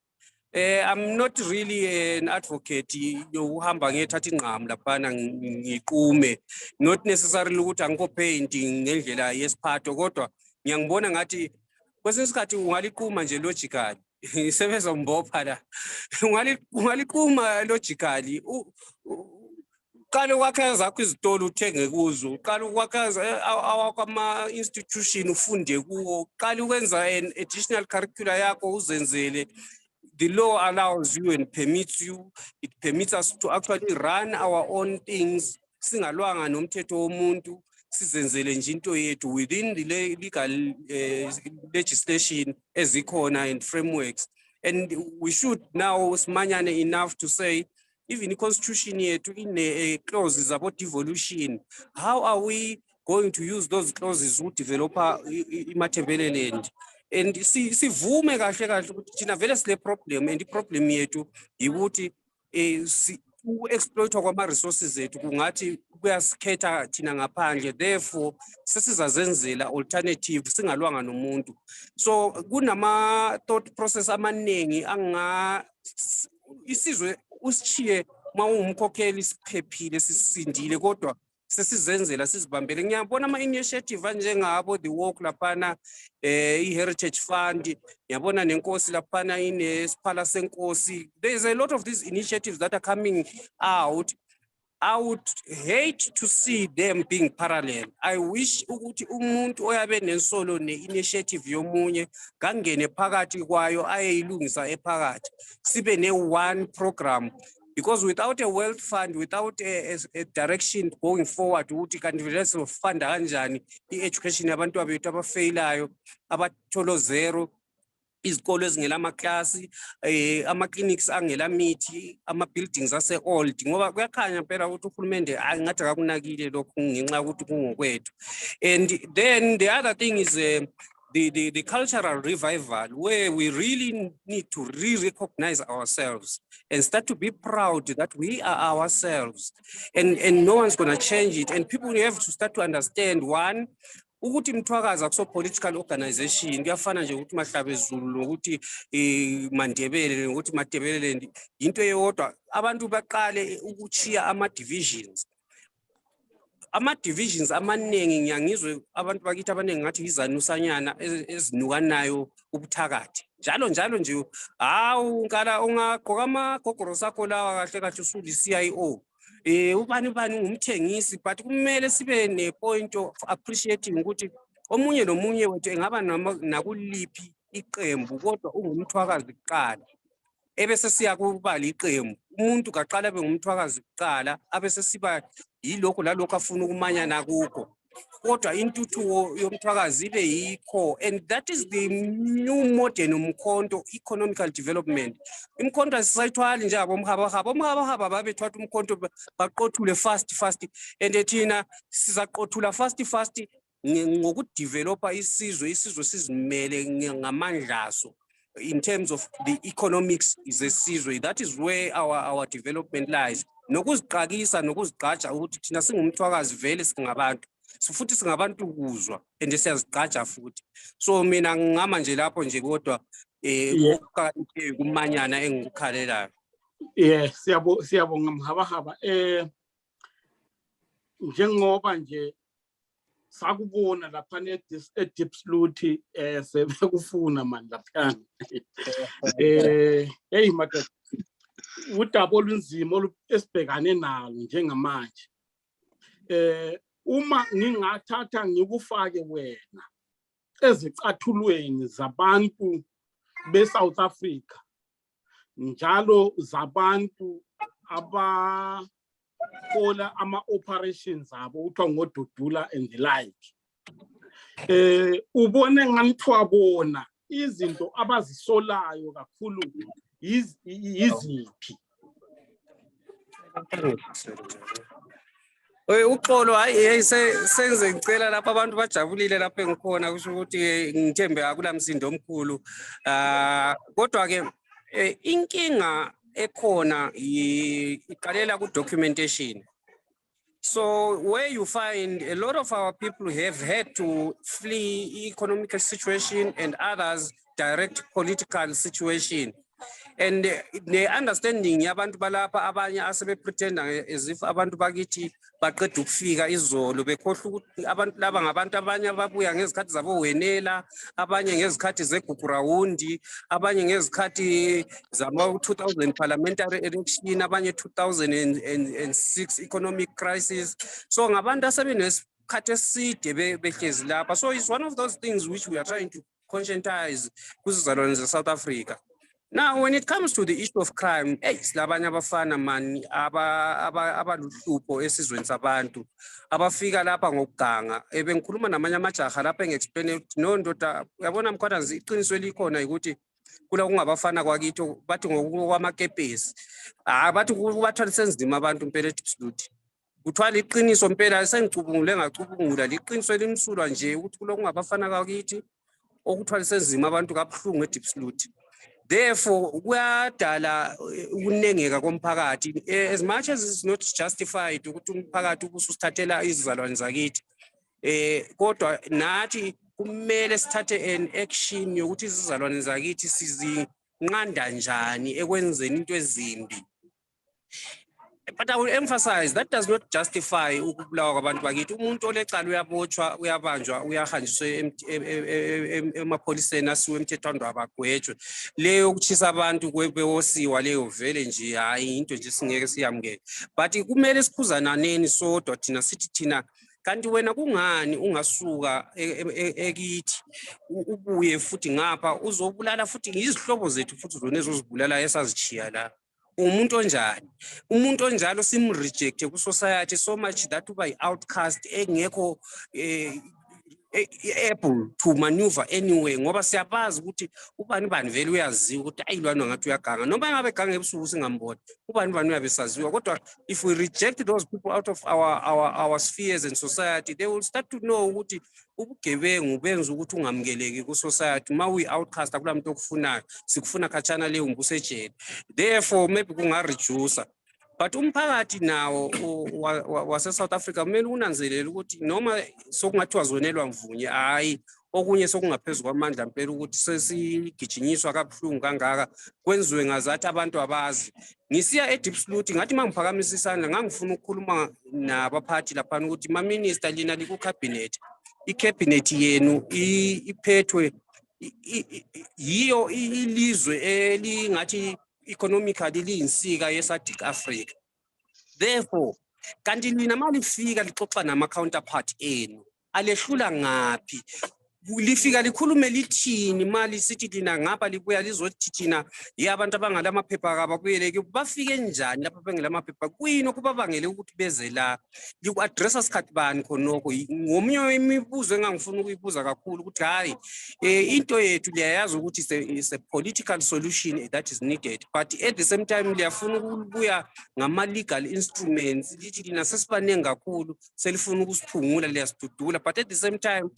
I'm not really an advocate yokuhamba ngiyethatha ingqamu laphana ngiqume, not necessarily ukuthi angikho painting ngendlela yesiphatho, kodwa ngiyangibona ngathi kwesinye isikhathi ungaliquma nje logically. Isebenza mbopha la. Ungaliquma logically. Qala ukwakha zakho izitolo uthenge kuzo, qala ukwakha awakama institution ufunde kuwo, qala ukwenza an additional curricular yakho uzenzele. The law allows you and permits you, it permits us to actually run our own things, singalwanga nomthetho womuntu, sizenzele nje into yethu within the legal legislation ezikhona and frameworks. And we should now simanyane enough to say, even the constitution yethu in clauses about devolution, how are we going to use those clauses to develop imathebele land? And sivume kahle kahle ukuthi thina vele sile problem, and problem yethu ukuthi exploitwa kwama resources ethu kungathi kuyasikhetha thina ngaphandle, therefore sesizazenzela alternative singalwanga nomuntu. So kunama thought process amaningi isizwe usichiye mawumkhokheli siphephile sisindile kodwa sesizenzela sizibambele. Ngiyabona ama initiative njengabo the walk laphana i-heritage fund, ngiyabona nenkosi laphana inesiphala senkosi. There is a lot of these initiatives that are coming out. I would hate to see them being parallel. I wish ukuthi umuntu oyabe nensolo ne-initiative yomunye kangene phakathi kwayo ayeyilungisa ephakathi sibe ne-one program. Because without a wealth fund, without a direction going forward, ukuthi kanti vele sifunda kanjani i-education yabantu abethu abafeyilayo abatholo zero, izikolo ezingela amaklasi, ama-clinics angela mithi, ama-buildings ase-old, ngoba kuyakhanya phela ukuthi uhulumende angathi akakunakile lokhu ngenxa ukuthi kungokwethu. And then the other thing is the cultural revival, where we really need to re-recognize ourselves and start to be proud that we are ourselves, and no one's going to change it. And people have to start to understand, one, ukuthi Mthwakazi akuso political organization, kuyafana nje ukuthi Mahlabezulu ukuthi Mandebele ukuthi Matebele into eyodwa. Abantu baqale ukuchiya ama-divisions. Ama-divisions amaningi ngiyangizwe abantu bakithi abaningi ngathi izanusanyana ezinukanayo ubuthakathi. Njalo nje hawu ngala ungagqoka amagogorosi akho lawa kahle kahle usuli CIO. Ubani ngumthengisi, but kumele sibe ne-point of appreciating ukuthi omunye nomunye wethu engaba nakuliphi iqembu kodwa ungumthwakazi kuqala. Ebese siyakuba liqembu, umuntu kaqala abe ngumthwakazi kuqala abese siba yilokho lalokho afuna ukumanya nakukho. kodwa intuthuko yomthwakazi ibe yikho, and that is the new modern umkhonto economical development. Imkhonto asisayithwali nje abomhabahaba babethwatha umkhonto baqothule fast and thina sizaqothula fast ngokudevelopa isizwe sizimele ngamandlaso in terms of the economics zesizwe. That is where our development lies. Nokuziqakisa nokuzigqaja ukuthi thina singumthwakazi vele singabantu futhi singabantu kuzwa and siyazigqaja futhi. So mina ngingama nje lapho nje kodwa kumanyana engikukhalelayo. Siyabonga Mhabahaba. Njengoba nje sakubona lapha eDipsluti sebekufuna manje lapha. Hey madoda, udaba olunzima esibhekane nalo njengamanje. Uma ngingathatha ngikufake wena ezicathulweni zabantu beSouth Africa, njalo zabantu abahola ama-operations abo uthiwa ngoDudula and the like, ubone nganthiwa bona izinto abazisolayo kakhulu yiziphi? Uxolo hayi senze ngicela lapha abantu bajabulile lapha engikhona kusho ukuthi ngithembe akulamsindo omkhulu. Kodwa ke inkinga ekhona iqalela ku documentation. So where you find a lot of our people have had to flee economic situation and others direct political situation. And the understanding yabantu balapha abanye asebe pretenda as if abantu bakithi baqeda ukufika izolo bekhohla ukuthi abantu laba ngabantu abanye ababuya ngezikhathi zabo wenela, abanye ngezikhathi zeGugurawundi, abanye ngezikhathi zama 2000 parliamentary election, abanye 2006 economic crisis. So ngabantu asebe nesikhathi eside behlezi lapha. So it's one of those things which we are trying to conscientize kuzizalwane ze-South Africa. Now, when it comes to the issue of crime, silabanye abafana mani abaluhlupho esizweni sabantu abafika lapha ngokuganga. Bengikhuluma namanye amajaha lapha engexplain ukuthi no ndoda uyabona Mkhwanazi iqiniso elikhona ukuthi kula kungabafana kwakithi bathi ngokwamakepesi. Bathi kubathwala senzima abantu impela eDipsluti. Kuthwala iqiniso impela sengicubungule ngacubungula liqiniso elimsulwa nje ukuthi kulo kungabafana kwakithi okuthwala senzima abantu kabuhlungu eDipsluti. Therefore, kuyadala ukunengeka komphakathi, as much as it's not justified ukuthi umphakathi ubusuthathela izizalwane zakithi. Kodwa nathi kumele sithathe an action yokuthi izizalwane zakithi sizinqanda njani ekwenzeni into ezimbi. But I will emphasize that does not justify ukubulawa kwabantu bakithi. Umuntu olecala uyabotshwa, uyabanjwa, uyahanjiswa emapholiseni asiwe emthethwandaba abagwetshwe. Leyo ukuchisa abantu bewosiwa leyo vele nje hayi into nje singeke siyamukele. But kumele sikhuzananeni sodwa thina sithi thina kanti wena kungani ungasuka ekithi ubuye futhi ngapha uzobulala futhi ngizihlobo zethu futhi uzonezo zibulala esazichiya la. Umuntu onjalo simreject ku society so much that uba outcast engekho able to maneuver anyway ngoba siyabazi ukuthi ubani vele uyaziwa ukuthi ayilwana ngathi uyaganga noma ngabe ganga ebusuku singambona ubani uyabesaziwa. Kodwa if we reject those people out of our spheres and society, they will start to know ukuthi ubugebengu benza ukuthi ungamukeleki ku society. Ma we outcast akulamntu okufunayo sikufuna khatshana le umbusejele. Therefore maybe kungareduce. But umphakathi nawo wase-South Africa kumele unanzelele ukuthi noma sokungathiwa zonelwa mvunye hayi okunye sokungaphezulu kwamandla mpela ukuthi sesigijinyiswa kabuhlungu kangaka kwenziwe ngazathi abantu abazi. Ngisiya eDipsluti ngathi mangiphakamisa isandla ngangifuna ukukhuluma nabaphathi lapha ukuthi ma minister lina liku cabinet, icabinet yenu iphethwe yiyo ilizwe elingathi economically liyinsika yeSouth Africa. Therefore, kanti nina malifika lixoxa nama counterpart enu alehlula ngapi lifika likhulume lithini mali sithi lina ngapha libuya lizothi thina yabantu abangalamaphepha kababuyeleke bafike njani lapha bengelamaphepha kuyini okubabangele ukuthi beze la liku-addressa sikhathi bani khonokho ngomunye wemibuzo engangifuna ukuyibuza kakhulu ukuthi hayi into yethu liyayazi ukuthi is a political solution that is needed but at the same time liyafuna ukubuya ngama-legal instruments lithi lina sesibaningi kakhulu selifuna ukusiphungula liyasidudula but at the same time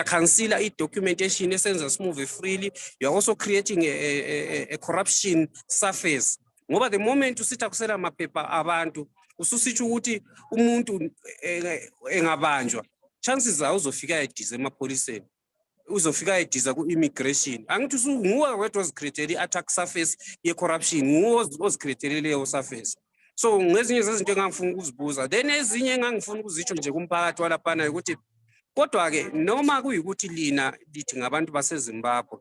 consider i-documentation esenza smooth freely. You are also creating a corruption surface. Ngoba the moment usitha kusela amaphepha abantu ususithi ukuthi umuntu engabanjwa chances zawo uzofika edize emapholiseni uzofika ediza ku-immigration angithi nguwe wedwa ozicreatele i-attack surface ye-corruption nguwe ozicreatele leyo surface. So ngezinye zezinto engangifuna ukuzibuza then ezinye engangifuna ukuzitsho nje kumphakathi walaphana ukuthi kodwa-ke noma kuyikuthi lina lithi ngabantu baseZimbabwe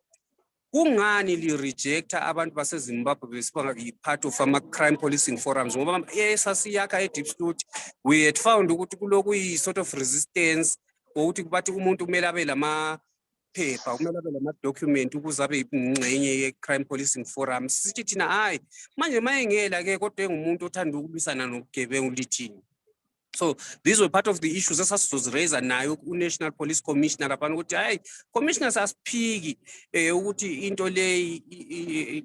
kungani li-rejecta abantu baseZimbabwe besiba yi-part of ama-crime policing forums ngoba esasiyakha e-Deepsloot we had found ukuthi kuloku yi-sort of resistance ukuthi bathi umuntu kumele abe lamaphepha kumele abe lama-document ukuze abe yingxenye ye-crime policing forums sithi thina hayi manje mayengela-ke kodwa engumuntu othanda ukulwisana nobugebengu lithini. So these were part of the issues esasizoziraise nayo ku-National Police Commissioner lapha ukuthi hayi commissioners asiphiki ukuthi into le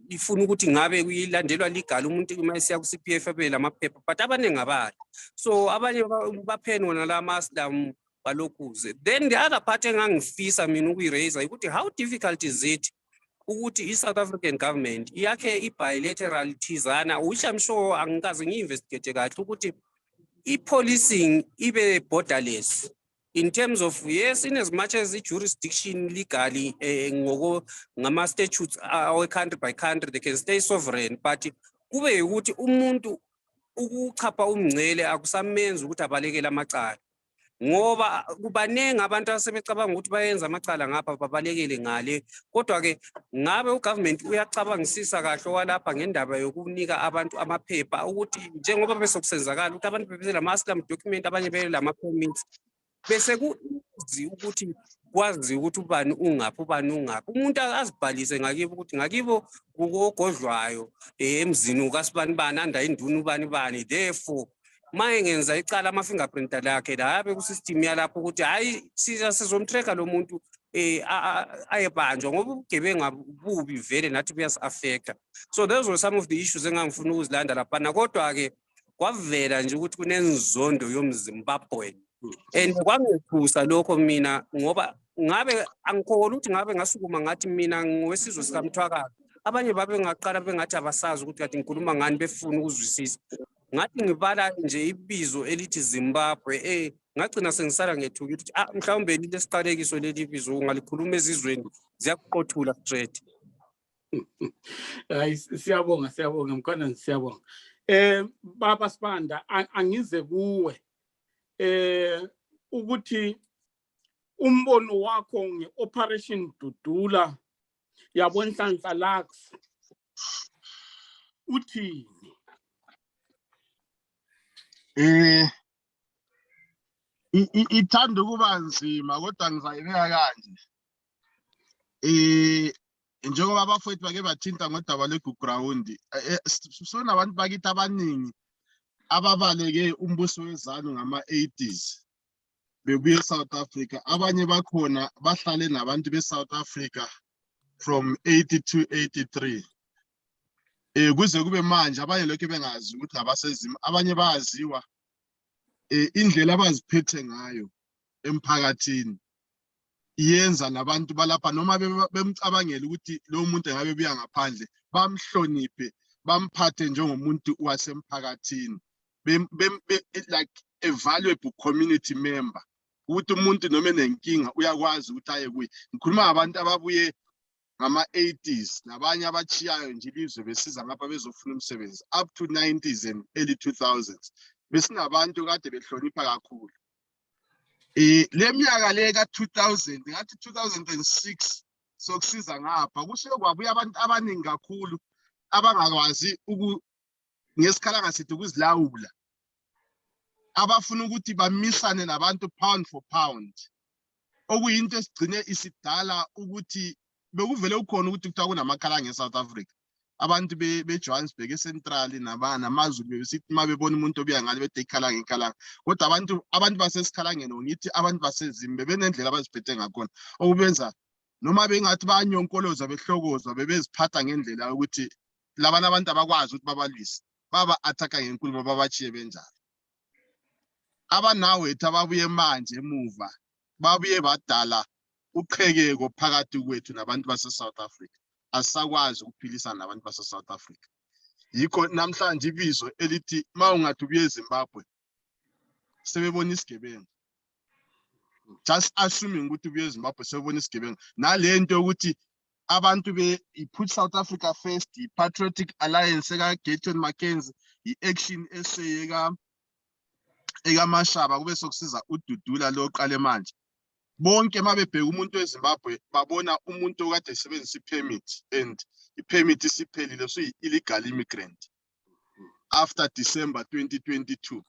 ifuna ukuthi ngabe kuyilandelwa legal umuntu mayesiya ku-CPF abe lamaphepha but abaningi abali. So abanye bapheni wona la maslam balokhuze. Then the other part engangifisa mina ukuyiraise ukuthi how difficult is it ukuthi i-South African government yakhe i-bilateral thizana which I'm sure angikaze ngi-investigate kahle ukuthi i-policing ibe borderless in terms of yes in as much as i-jurisdiction legally ngama-statutes country by country they can stay sovereign but kube ukuthi umuntu ukuchapha umngcele akusamenzi ukuthi abalekele amacala ngoba kubaningi abantu asebecabanga ukuthi bayenza amacala ngapha babalekele ngale kodwa-ke ngabe ugovernment uyacabangisisa kahle walapha ngendaba yokunika abantu amaphepha ukuthi njengoba besokusenzakala ukuthi abantu bebe lama-asylum document abanye bebe lama-permits bese ku-easy ukuthi kwazi ukuthi ubani ungaphi ubani ungaphi umuntu azibhalise ngakibo ukuthi ngakibo kukodlwayo emzini ukasibani bani anda induna ubani bani therefore maye ngenza icala ama-fingerprint lakhe la yabe ku-system yalapho ukuthi hayi sizomtracker lo muntu ayebanjwa ngoba ubugebengu bubi vele nathi buyasi-affecta. So those were some of the issues engangifuna ukuzilanda laphana kodwa-ke kwavela nje ukuthi kunenzondo yomZimbabwe and kwangithusa lokho mina ngoba ngabe angikholwa ukuthi ngabe ngasukuma ngathi mina ngowesizwe sikaMthwakazi abanye babe ngaqala bengathi abasazi ukuthi kade ngikhuluma ngani befuna ukuzwisisa ngathi ngibala nje ibizo elithi Zimbabwe ngagcina sengisala ngethuki ukuthi mhlawumbe lesiqalekiso leli bizo ungalikhuluma ezizweni ziyakuqothula straight. Hayi siyabonga Mkhwanazi siyabonga. Baba Sibanda angize kuwe ukuthi umbono wakho nge-Operation Dudula yabonhlanhla lax uthini? Ithanda ukuba nzima kodwa ngizayibeka kanje. Njengoba abafowethu bake bathinta ngodaba lweground sonabantu bakithi abaningi ababaleke umbuso wezanu ngama-80s bebuye eSouth Africa abanye bakhona bahlale nabantu beSouth Africa from 82-83 kuze kube manje abanye lokho bengazi ukuthi abasezimo abanye bayaziwa indlela abaziphethe ngayo emphakathini yenza nabantu balapha noma bemcabangela ukuthi lo muntu engabe buya ngaphandle bamhloniphe bamphathe njengomuntu wasemphakathini like a valuable community member ukuthi umuntu noma enenkinga uyakwazi ukuthi aye kuye. Ngikhuluma ngabantu ababuye ngama-80s nabanye abachiyayo nje ilizwe besiza ngapha bezofuna umsebenzi up to 90s and early 2000s besinabantu kade behlonipha kakhulu. Le minyaka le ka-2000 ngathi 2006 sokusiza ngapha kusuke kwabuya abantu abaningi kakhulu abangakwazi ngesikhala ngasithi ukuzilawula abafuna ukuthi bamisane nabantu pound for pound okuyinto esigcine isidala ukuthi bekuvele ukhona ukuthi kuthiwa kunamakhalanga eSouth Africa. Abantu beJohannesburg eCentral namazulu besithi uma bebona umuntu obuya ngale bethe ikhalanga. Kodwa abantu basesikhalangeni ngithi abantu basezimbe benendlela abaziphethe ngakhona. Okubenza noma bengathi banyonkoloza behlokozwa bebeziphatha ngendlela ukuthi labana abantu abakwazi ukuthi babalwise. Baba attacker ngenkulumo babachiye benjalo. Abanawe ababuye manje emuva babuye badala uqhekeko phakathi kwethu nabantu base-South Africa. Asakwazi ukuphilisana nabantu base-South Africa. Yikho namhlanje ibizo elithi mawungathi ubuye eZimbabwe sebebona isigebengu. Just assuming ukuthi ubuye eZimbabwe sebebona isigebengu. Nalento ukuthi abantu put South Africa first, Patriotic Alliance eka Mkhwanazi, i-Action SA eka Mashaba kube sokusiza uDudula lo qale manje. Bonke mabebheka umuntu weZimbabwe babona umuntu okade esebenzisa ipermit and ipermit isiphelile so illegal immigrant after December 2022.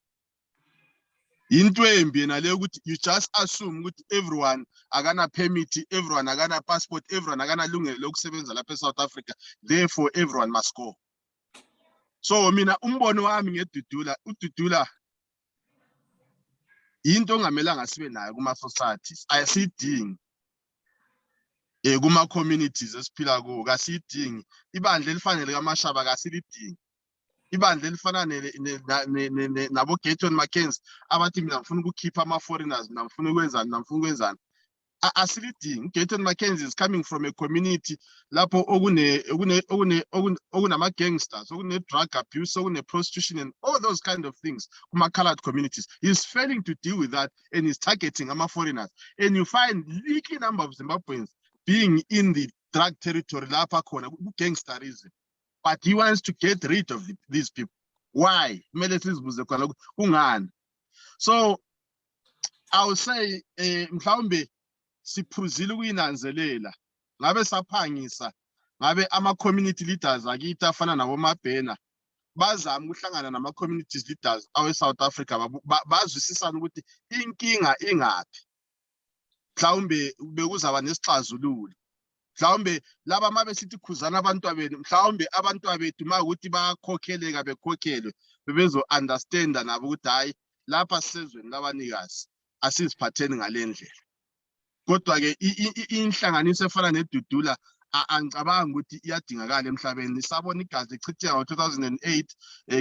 Into embi yena le ukuthi you just assume ukuthi everyone akana permit, everyone akana passport, everyone akana lungelo lokusebenza lapha eSouth Africa, therefore everyone must go. So mina umbono wami ngedudula uDudula into ongamelanga sibe nayo kuma societies ayisidingi kuma communities esiphila kuwo kasidingi ibandla elifanele kaMashaba kasilidingi ibandla elifana nabo Mkhwanazi abathi mina ngifuna ukukhipha ama foreigners mina ngifuna ukwenzani asilidingi. Mkhwanazi is coming from a community lapho okunama gangsters, okune drug abuse, okune prostitution and all those kind of things kuma colored communities. He's failing to deal with that and he's targeting ama foreigners, and you find leaky number of Zimbabweans being in the drug territory lapha khona gangsterism, but he wants to get rid of these people. Why? So I would say mhlawumbe siphuzile ukuyinanzelela ngabe saphangisa ngabe ama community leaders akithi afana nabo Mabhena bazama ukuhlangana nama community leaders awe South Africa bazwisisana ukuthi inkinga ingaphi. Mhlawumbe bekuzaba nesixazululo. Mhlawumbe laba mabesithi khuzana abantwabenu mhlawumbe abantwabethu makuthi bayakhokheleka bekhokhelwe bebezo understand nabo ukuthi hayi lapha sisezweni labanikazi asiziphatheni ngalendlela. Kodwa ke inhlanganiso efana neDudula angicabanga ukuthi iyadingakala emhlabeni. Sabona igazi echitheka ngo2008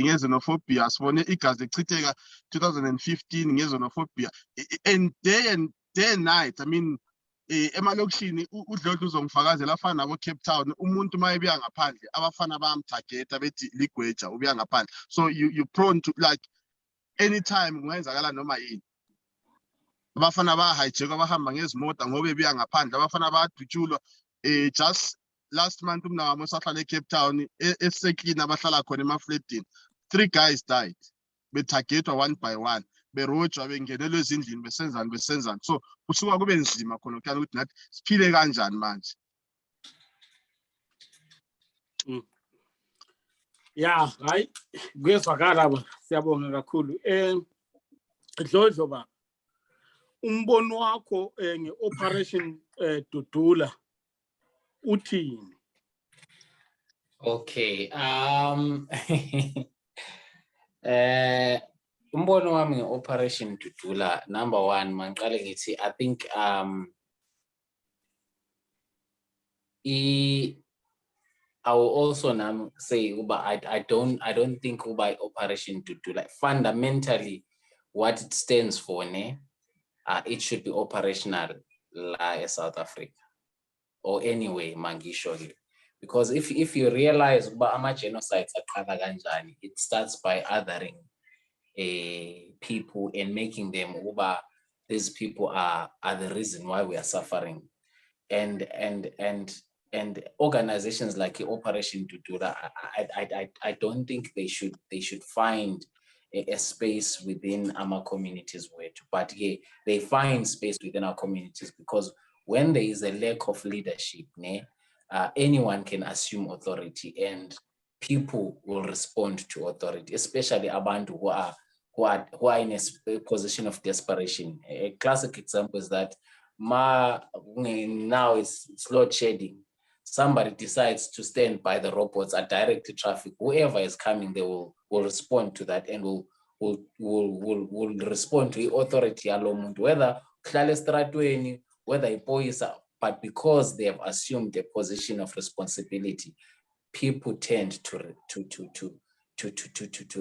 ngezenophobia, sibone igazi echitheka 2015 ngezenophobia, and day and night. I mean emalokishini uDlodlo uzongifakazela afana nabo Cape Town umuntu mayebuya ngaphandle abafana bayamtargeta bethi ligweja ubuya ngaphandle. So you prone to like anytime kungenzakala noma yini. Abafana bahijack abahamba ngezimoto ngoba bebuya ngaphandle, abafana bayadutshulwa. Just last month umnawami osahlala eCape Town eSeklini abahlala khona emafletini 3 guys died betargetwa one by one, berojwa bengenelwe ezindlini besenzani. So kusuka kube nzima khona ukuyana ukuthi nathi siphile kanjani manje. Yeah, hayi kuyezwakala ba, siyabonga kakhulu. Dlodlo ba, umbono wakho ngeoperation Dudula uthini? Okay, umbono wami nge-operation Dudula, number one, mangiqale ngithi I think I will also now say I don't think uba operation Dudula fundamentally what it stands for it should be operational la eSouth Africa or anyway mangisho ke, because if you realize uba ama genocides aqala kanjani, it starts by othering people and making them uba these people are the reason why we are suffering, and organizations like Operation Dudula, I don't think they should find a space within our communities but yeah, they find space within our communities because when there is a lack of leadership, anyone can assume authority and people will respond to authority, especially abantu who are in a position of desperation. A classic example is that now it's load shedding. Somebody decides to stand by the robots at direct traffic. Whoever is coming, they will respond to that and will respond to the authority alone, whether but because they have assumed a position of responsibility, people tend to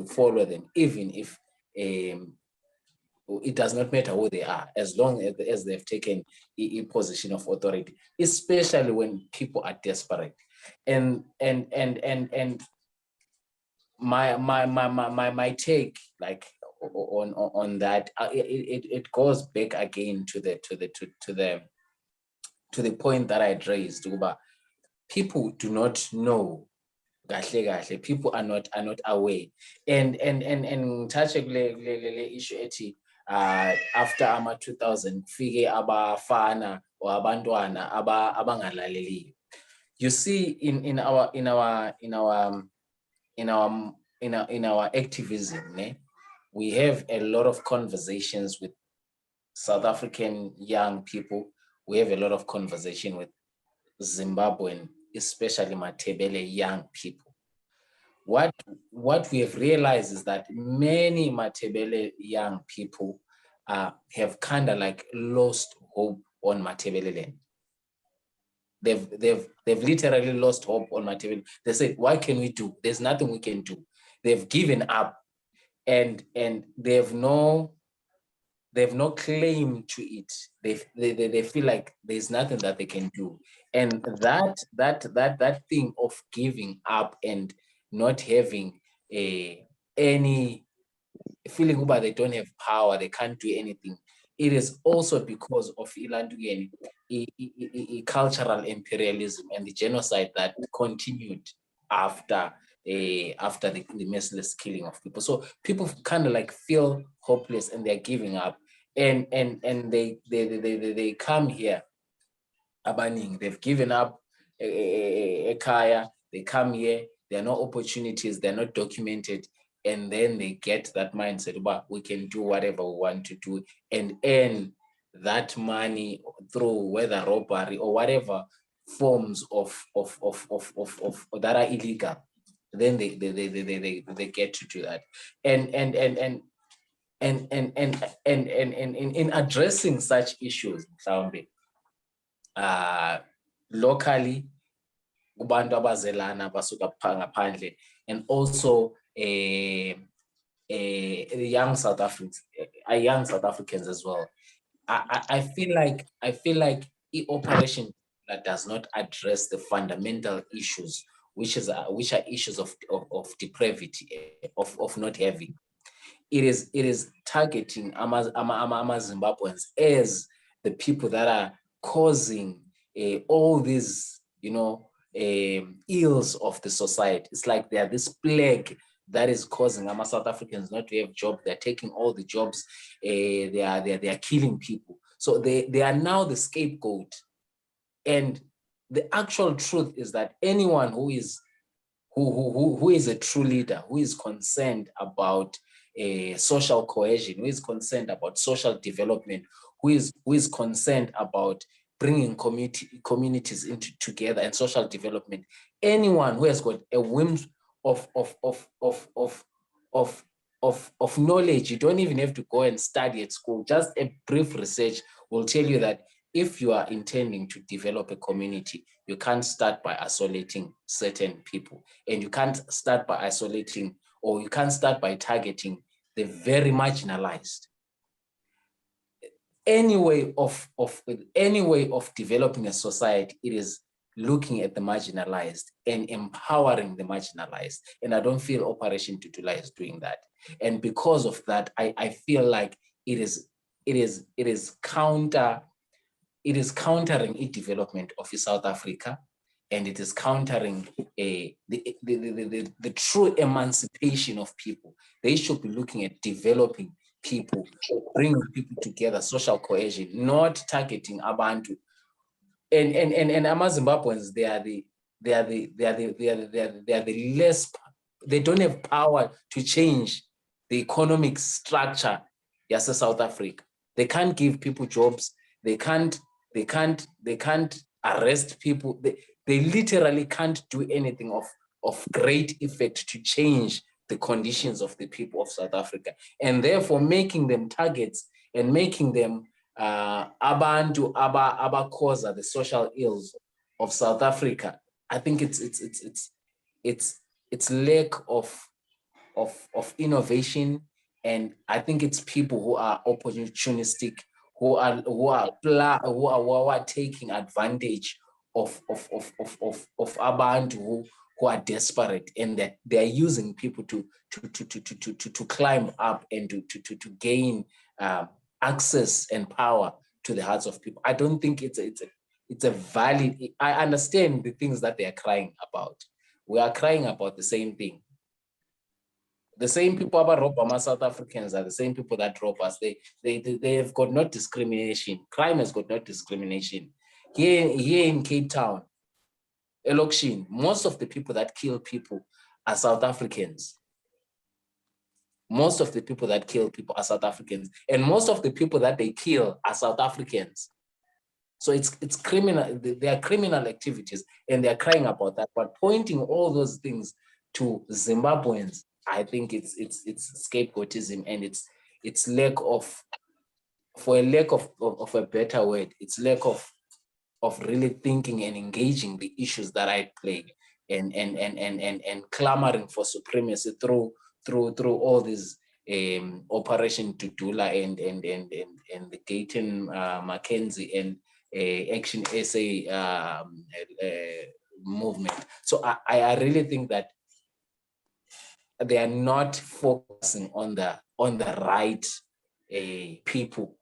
follow them, even if it does not matter who they are, as long as they've taken a position of authority, especially when people are desperate. And my take, like, on that, it goes back again to the point that I raised. People do not know. People are not aware. And touch issue after ama 2000 fike abafana or abantwana abangalaleliyo. You see, in our activism, we have a lot of conversations with South African young people. We have a lot of conversation with Zimbabwean, especially Matebele young people. What we have realized is that many Matebele young people have kind of like lost hope on Matebele land. They've literally lost hope on Matebele. They said, "What can we do? There's nothing we can do." They've given up, and they've no claim to it. They feel like there's nothing that they can do, and that thing of giving up and not having any feeling about they don't have power, they can't do anything. It is also because of cultural imperialism and the genocide that continued after the merciless killing of people. So people kind of like feel hopeless and they're giving up, and they come here. Abaning, they've given up Ekaya, they come here, there are no opportunities, they're not documented, and then they get that mindset about we can do whatever we want to do and earn that money through whether robbery or whatever forms of that are illegal. Then they get to do that. And in addressing such issues, locally, kubantu abazelana basuka ngaphandle, and also young South Africans as well. I feel like the operation that does not address the fundamental issues, which are issues of depravity, of not having. It is targeting Zimbabweans as the people that are causing all these, ills of the society. It's like they are this plague that is causing South Africans not to have jobs. They're taking all the jobs. They are killing people. So they are now the scapegoat. And the actual truth is that anyone who is a true leader, who is concerned about social cohesion, who is concerned about social development, who is concerned about bringing communities together and social development, anyone who has got a whim of knowledge, you don't even have to go and study at school. Just a brief research will tell you that if you are intending to develop a community, you can't start by isolating certain people, and you can't start by isolating, or you can't start by targeting the very marginalized. Any way of developing a society, it is looking at the marginalized and empowering the marginalized. And I don't feel Operation Dudula is doing that. And because of that, I feel like it is countering the development of South Africa, and it is countering the true emancipation of people. They should be looking at developing people, bringing people together, social cohesion, not targeting abantu. And Zimbabweans, they are the less, they don't have power to change the economic structure of South Africa. They can't give people jobs. They can't They can't arrest people. They literally can't do anything of great effect to change the conditions of the people of South Africa, and therefore making them targets and making them abantu abakoza the social ills of South Africa. I think it's lack of innovation, and I think it's people who are opportunistic, who are taking advantage of abantu who are desperate, and that they are using people to climb up and to gain access and power to the hearts of people. I don't think it's a valid. I understand the things that they are crying about. We are crying about the same thing. The same people about rob South Africans are the same people that rob us. They have got no discrimination. Crime has got no discrimination. Here in Cape Town, Elokshin, most of the people that kill people are South Africans. Most of the people that kill people are South Africans, and most of the people that they kill are South Africans. So it's criminal. They are criminal activities, and they are crying about that. But pointing all those things to Zimbabweans, I think it's scapegoatism, and it's lack of, for a lack of a better word, it's lack of really thinking and engaging the issues that I plague, and clamoring for supremacy through all these Operation Dudula and the Gayton Mackenzie and Action SA movement. So I really think that they are not focusing on the right people.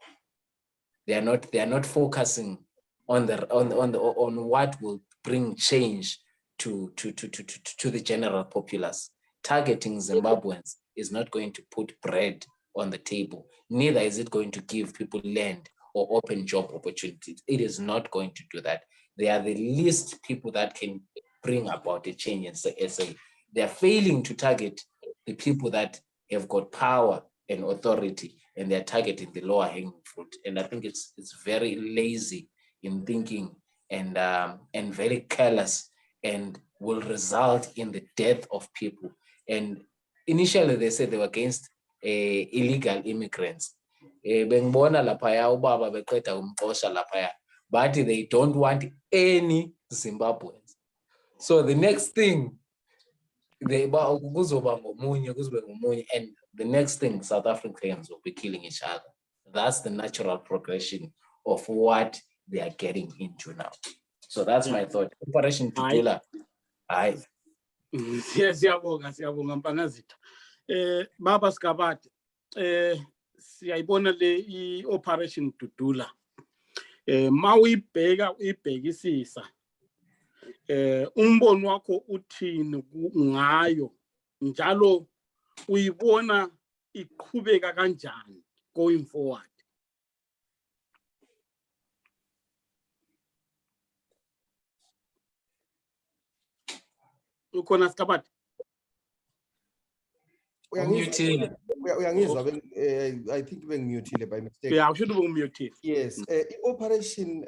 They are not focusing on what will bring change to the general populace. Targeting Zimbabweans is not going to put bread on the table. Neither is it going to give people land or open job opportunities. It is not going to do that. They are the least people that can bring about a change in SA. They are failing to target the people that have got power and authority, and they're targeting the lower hanging fruit. And I think it's very lazy in thinking, and very careless, and will result in the death of people. And initially they said they were against illegal immigrants. Bengibona laphaya ubaba beqeda umxosha laphaya, but they don't want any Zimbabweans. So the next thing, and the next thing, South Africans will be killing each other. That's the natural progression of what they are getting into now. So that's my thought. Operation Dudula. Aye. Siyabonga Mkhwanazi. Baba Sigabade, siyayibona le Operation Dudula. Mawuyibheka uyibhekisisa. Umbono wakho uthini ngayo, njalo uyibona iqhubeka kanjani going forward? Ukhona Sigabade? Uyangizwa, I think bengimutile by mistake. Yeah, I should be muted. Yes, Operation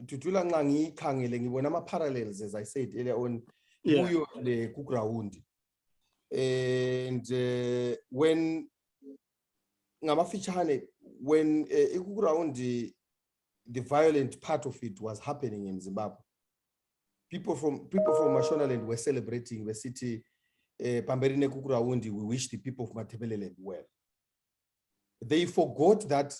Dudula nxa ngiyikhangele ngibona ama parallels, as I said earlier on, kuyo le kuground. And when ngamafitshane, when kuground, the violent part of it was happening in Zimbabwe, people from Mashonaland were celebrating the city. Pamberine Kukurawundi, we wish the people of Matebeleland well. They forgot that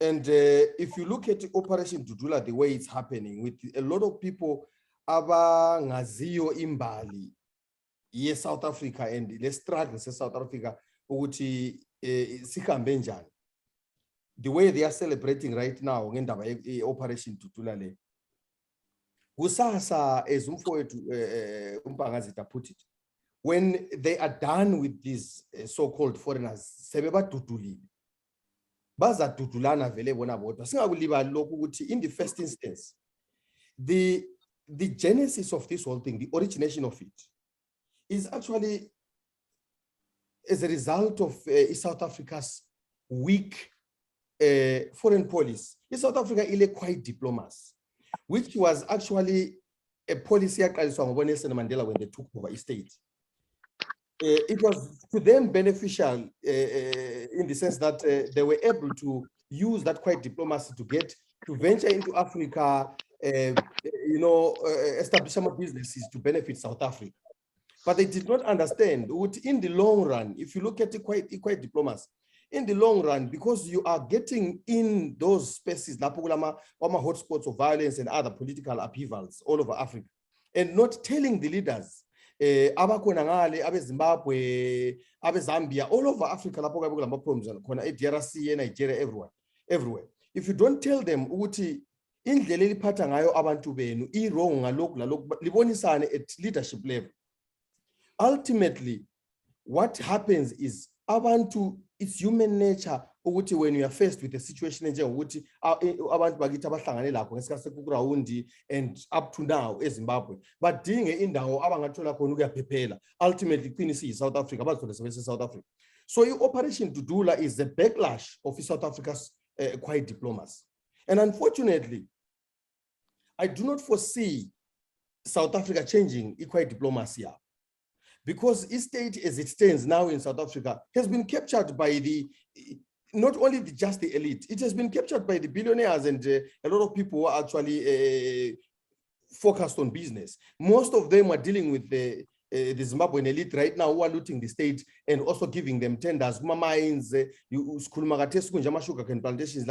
and if you look at Operation Dudula, the way it's happening, with a lot of people ngazio imbali, yes, South Africa, and let's struggle South Africa, the way they are celebrating right now, Operation Dudula. Kusasa, as Mkhwanazi put it, when they are done with these so-called foreigners, in the first instance, the genesis of this whole thing, the origination of it, is actually as a result of South Africa's weak foreign policy. In South Africa, ile quiet diplomacy, which was actually a policy of Nelson Mandela when they took over a state. It was to them beneficial in the sense that they were able to use that quiet diplomacy to venture into Africa, establish some businesses to benefit South Africa. But they did not understand what in the long run, if you look at the quiet diplomacy, in the long run, because you are getting in those spaces, hotspots of violence and other political upheavals all over Africa, and not telling the leaders, Zimbabwe, Zambia, all over Africa, DRC, Nigeria, everywhere. If you don't tell them, at leadership level, ultimately, what happens is it's human nature when you are faced with a situation and up to now Zimbabwe, but doing ultimately South Africa, South Africa. So your Operation Dudula is the backlash of South Africa's quiet diplomacy. And unfortunately, I do not foresee South Africa changing quiet diplomacy, because its state as it stands now in South Africa has been captured by not only just the elite, it has been captured by the billionaires and a lot of people who are actually focused on business. Most of them are dealing with the Zimbabwean elite right now who are looting the state and also giving them tenders, mines, plantations,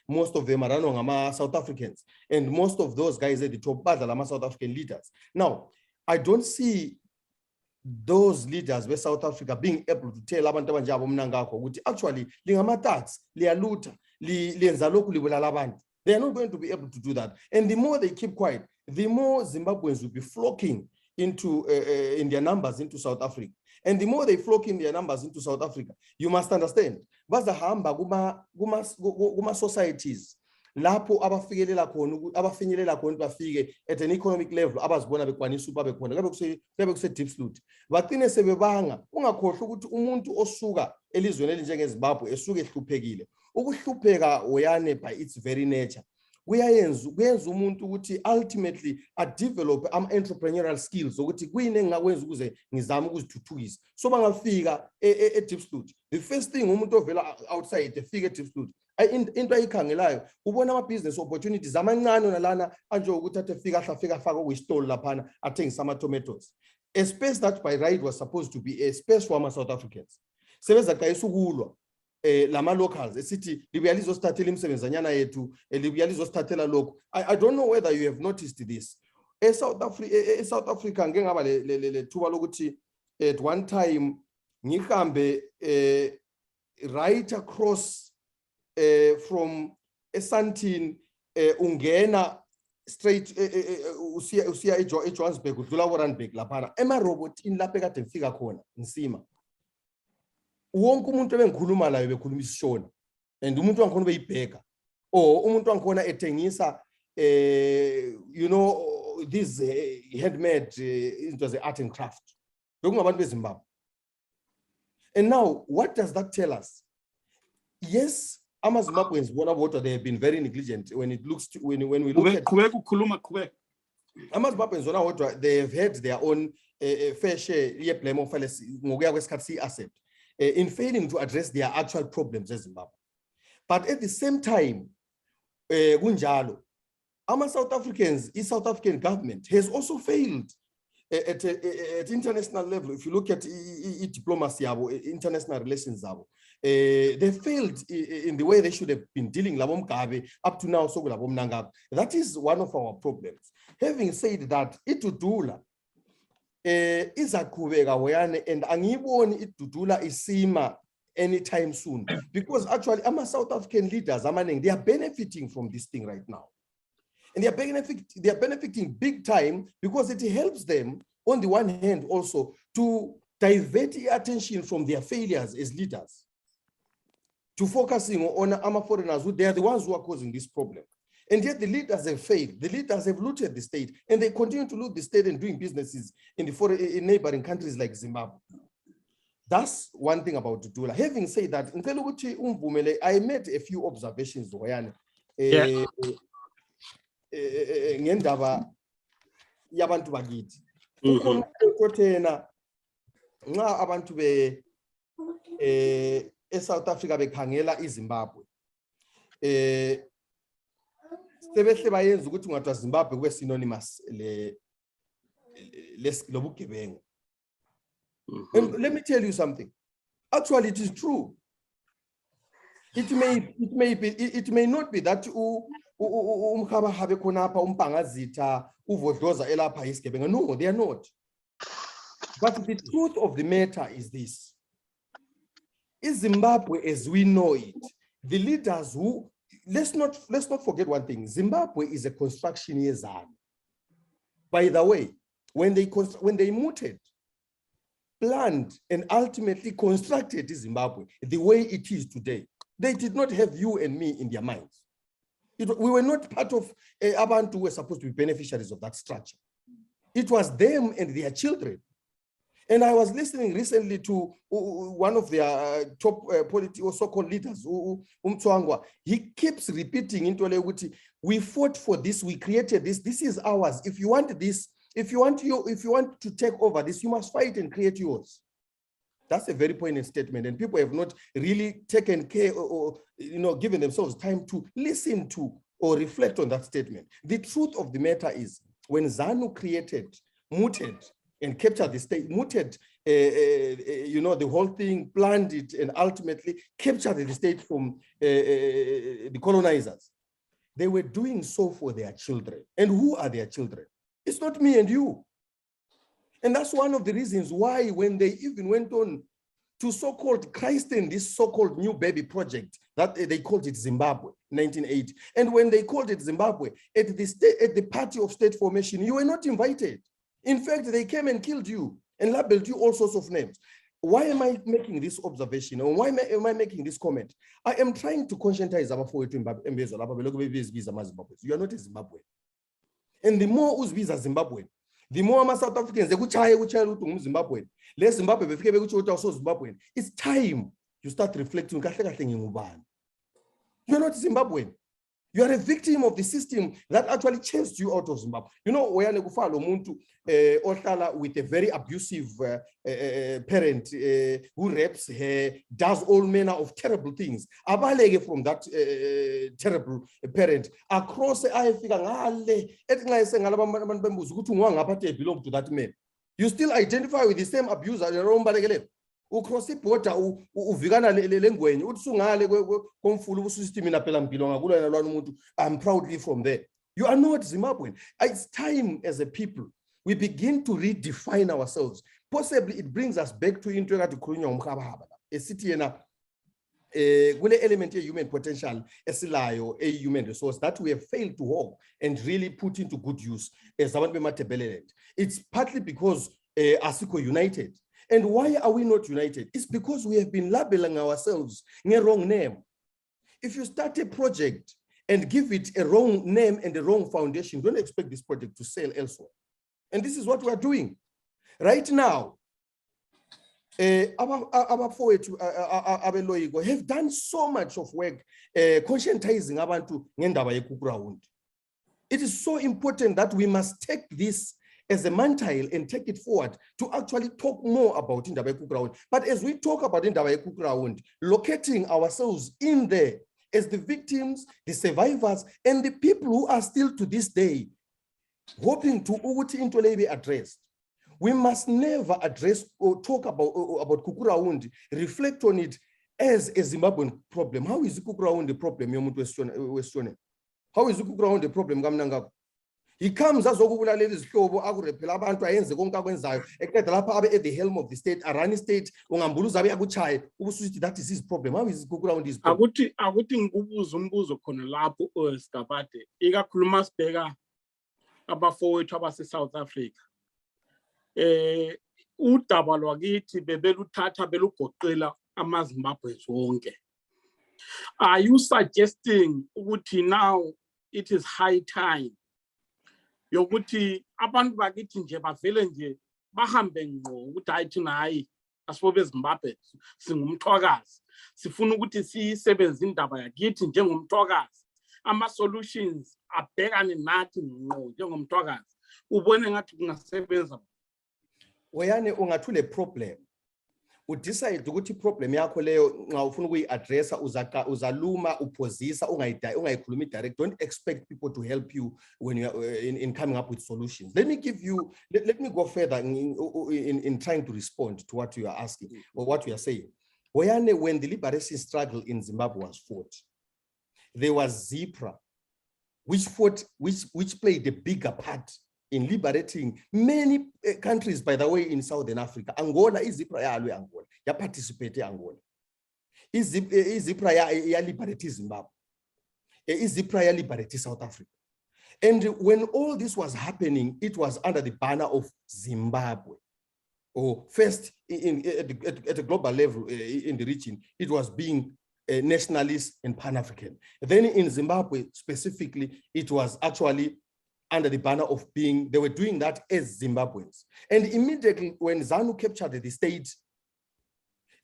most of them are running South Africans. And most of those guys at the top are South African leaders. Now, I don't see those leaders where South Africa being able to tell abantu abanjabo mnangakho ukuthi actually lingamatats liyaluta liyenza lokhu libulala abantu. They are not going to be able to do that. And the more they keep quiet, the more Zimbabweans will be flocking into in their numbers into South Africa. And the more they flock in their numbers into South Africa, you must understand, bazahamba kuma societies lapho abafinyelela khona bafike at an economic level abazibona bekwanisa ukuba bekhona kube kuse deep slut baqine sebebanga ungakhohlwa ukuthi umuntu osuka elizweni elinjenge Zimbabwe esuke ehluphekile ukuhlupheka weyane by its very nature kuyenza umuntu ukuthi ultimately develop entrepreneurial skills ukuthi kuyini engakwenza ukuze ngizama ukuzithuthukisa so bangafika e deep slut. The first thing umuntu ovela outside efika e deep slut into ayikhangelayo ubona ama business opportunities amancane nalana anje ukuthi afika afaka kwi-stall laphana athengisa ama tomatoes, a space that by right was supposed to be a space for ama South Africans. Sebeza qayisa ukulwa lama locals esithi libuya lizosithathela imsebenzanyana yethu libuya lizosithathela lokho. I don't know whether you have noticed this. South Africa ngeke ngaba le thuba lokuthi at one time ngihambe right across from Esantini ungena straight usiya eJohannesburg udlula eRandburg laphana emarobotini lapha ekade ngifika khona Nsima. Wonke umuntu ebengikhuluma layo bekhuluma isishona and umuntu wangikhona beyibheka umuntu wangikhona ethengisa this handmade into the art and craft bekungabantu beZimbabwe. And now what does that tell us? Yes, Zimbabweans water they have been very negligent when it looks to, when we look at Zimbabweans they have had their own fair share asset in failing to address their actual problems as Zimbabwe. But at the same time, Gunjalo, South Africans, the South African government has also failed at international level. If you look at diplomacy, international relations, they failed in the way they should have been dealing up to now. That is one of our problems. Having said that, Dudula is a kubega weyane and angiboni Dudula isima anytime soon, because actually South African leaders they are benefiting from this thing right now. And they are benefiting big time because it helps them on the one hand also to divert the attention from their failures as leaders to focusing on foreigners who they are the ones who are causing this problem. And yet the leaders have failed. The leaders have looted the state and they continue to loot the state and doing businesses in neighboring countries like Zimbabwe. That's one thing about Dudula. Having said that, I made a few observations ngendaba yabantu bakithi. Kukhona ukuthi nxa abantu eSouth Africa bekhangela iZimbabwe sebehle bayenza ukuthi ungathi Zimbabwe kube synonymous lobugebengu. And let me tell you something. Actually, it is true. It may not be that umkhaba habe khonapha umpangazitha uvodloza elapha isigebenga. No, they are not. But the truth of the matter is this. In Zimbabwe, as we know it, the leaders who let's not forget one thing. Zimbabwe is a construction yazan. By the way, when they mooted, planned, and ultimately constructed Zimbabwe the way it is today, they did not have you and me in their minds. We were not part of Abantu who were supposed to be beneficiaries of that structure. It was them and their children. And I was listening recently to one of their top political so-called leaders, Mthwakazi. He keeps repeating into Lewuti, we fought for this, we created this, this is ours. If you want this, if you want to take over this, you must fight and create yours. That's a very poignant statement, and people have not really taken care or given themselves time to listen to or reflect on that statement. The truth of the matter is, when ZANU created, mooted, and captured the state, mooted, the whole thing, planned it, and ultimately captured the state from the colonizers. They were doing so for their children. And who are their children? It's not me and you. And that's one of the reasons why when they even went on to so-called christen this so-called new baby project, that they called it Zimbabwe, 1980. And when they called it Zimbabwe, at the party of state formation, you were not invited. In fact, they came and killed you and labeled you all sorts of names. Why am I making this observation? Or why am I making this comment? I am trying to conscientize about you are not a Zimbabwean. And the more uzbiza Zimbabwean, the more South Africans, Zimbabwean. Less Zimbabwe, Zimbabwean. It's time you start reflecting. You're not Zimbabwean. You are a victim of the system that actually chased you out of Zimbabwe. You know, with a very abusive parent who rapes her, does all manner of terrible things. Abalege from that terrible parent across I belong to that man. You still identify with the same abuser. Across the border, I'm proudly from there. You are not Zimbabwean. It's time as a people we begin to redefine ourselves. Possibly it brings us back to a city and a element of human potential, a human resource that we have failed to hold and really put into good use. It's partly because Asiko United. And why are we not united? It's because we have been labeling ourselves in a wrong name. If you start a project and give it a wrong name and a wrong foundation, don't expect this project to sell elsewhere. And this is what we are doing. Right now, our poets have done so much of work conscientizing abantu ngendaba yekuground. It is so important that we must take this as a mantle and take it forward to actually talk more about indaba yekuground. But as we talk about indaba yekuground, locating ourselves in there as the victims, the survivors, and the people who are still to this day hoping to be addressed. We must never address or talk about Kukurawundi, reflect on it as a Zimbabwean problem. How is Kukurawundi the problem? How is Kukurawundi the problem? He comes as at the helm of the state, Arani state, that is his problem. How is Kukurawundi his problem? Abafowethu abase-South Africa udaba lwakithi bebeluthatha belugoqela amaZimbabwe wonke. Are you suggesting ukuthi now it is high time yokuthi abantu bakithi nje bavele nje bahambe ngqo ukuthi hayi thina hayi asifobe Zimbabwe singumthwakazi sifuna ukuthi sisebenze indaba yakithi njengomthwakazi ama solutions abhekane nathi ngqo njengomthwakazi ubone ngathi kungasebenza Oyane ungathule problem udecide ukuthi problem yakho leyo nxa ufuna ukuyi-addressa uzaluma uphosisa ungayikhulumi direct. Don't expect people to help you when you are in coming up with solutions. Let me go further in trying to respond to what you are asking or what you are saying. Oyane, when the liberation struggle in Zimbabwe was fought, there was ZIPRA, which played a bigger part in liberating many countries, by the way, in Southern Africa. Angola, ZIPRA ya alwe Angola, ya participate Angola. ZIPRA ya liberate Zimbabwe. ZIPRA ya liberate South Africa. And when all this was happening, it was under the banner of Zimbabwe. Or first, at a global level in the region, it was being nationalist and Pan-African. Then in Zimbabwe specifically, it was actually under the banner of being, they were doing that as Zimbabweans. And immediately when ZANU captured the state,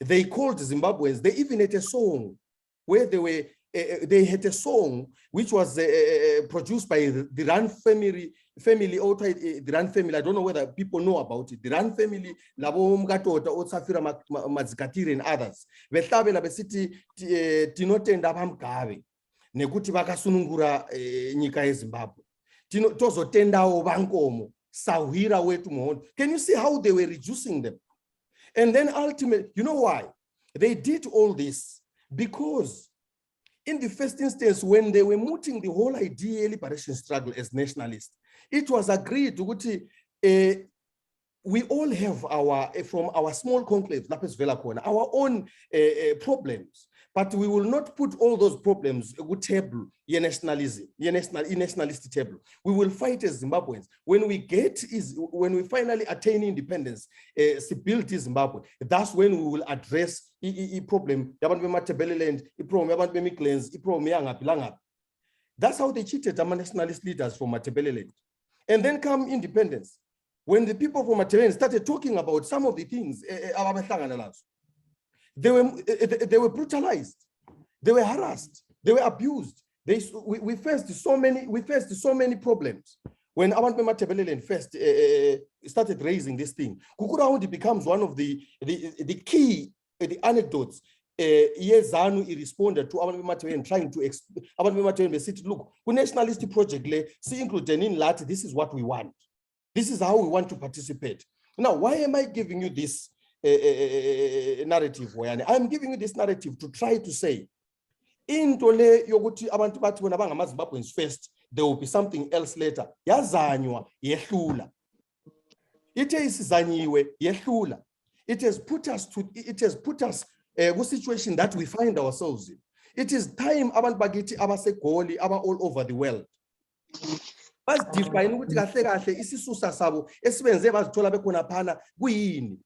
they called Zimbabweans, they even had a song where they had a song which was produced by the Rand family, the Rand family. I don't know whether people know about it. The Rand family, Labo Mgatota, Otsafira Mazikatiri and others. Vehlabela besithi tinotenda bamgabe nekuthi bakasunungura nyika yeZimbabwe. Tozotenda obankomo sawira wetu muhondo. Can you see how they were reducing them? And then ultimately, you know why? They did all this because in the first instance, when they were mooting the whole idea liberation struggle as nationalists, it was agreed to we all have from our small conclaves, our own problems, but we will not put all those problems on table, nationalist table. We will fight as Zimbabweans. When we finally attain independence, stability Zimbabwe, that's when we will address the problem. That's how they cheated the nationalist leaders from Matebeleland. And then come independence. When the people from Matebeleland started talking about some of the things, they were brutalized, they were harassed, they were abused. We faced so many problems. When Abantu Matebeleland first started raising this thing, Kukuraundi becomes one of the key anecdotes. ZANU responded to Abantu Matebeleland trying to Abantu Matebeleland said, look, nationalist project see included in Latin, this is what we want. This is how we want to participate. Now, why am I giving you this narrative? I'm giving you this narrative to try to say, intole yokuthi abantu bathi bona bangamaZimbabweans first, there will be something else later. Yazanywa yehlula. Ithe isizanyiwe yehlula. It has put us a situation that we find ourselves in. It is time abantu bakithi abasegoli aba all over the world. Define ukuthi kahle kahle isisusa sabo esibenze bazithola bekhona phana kuyini.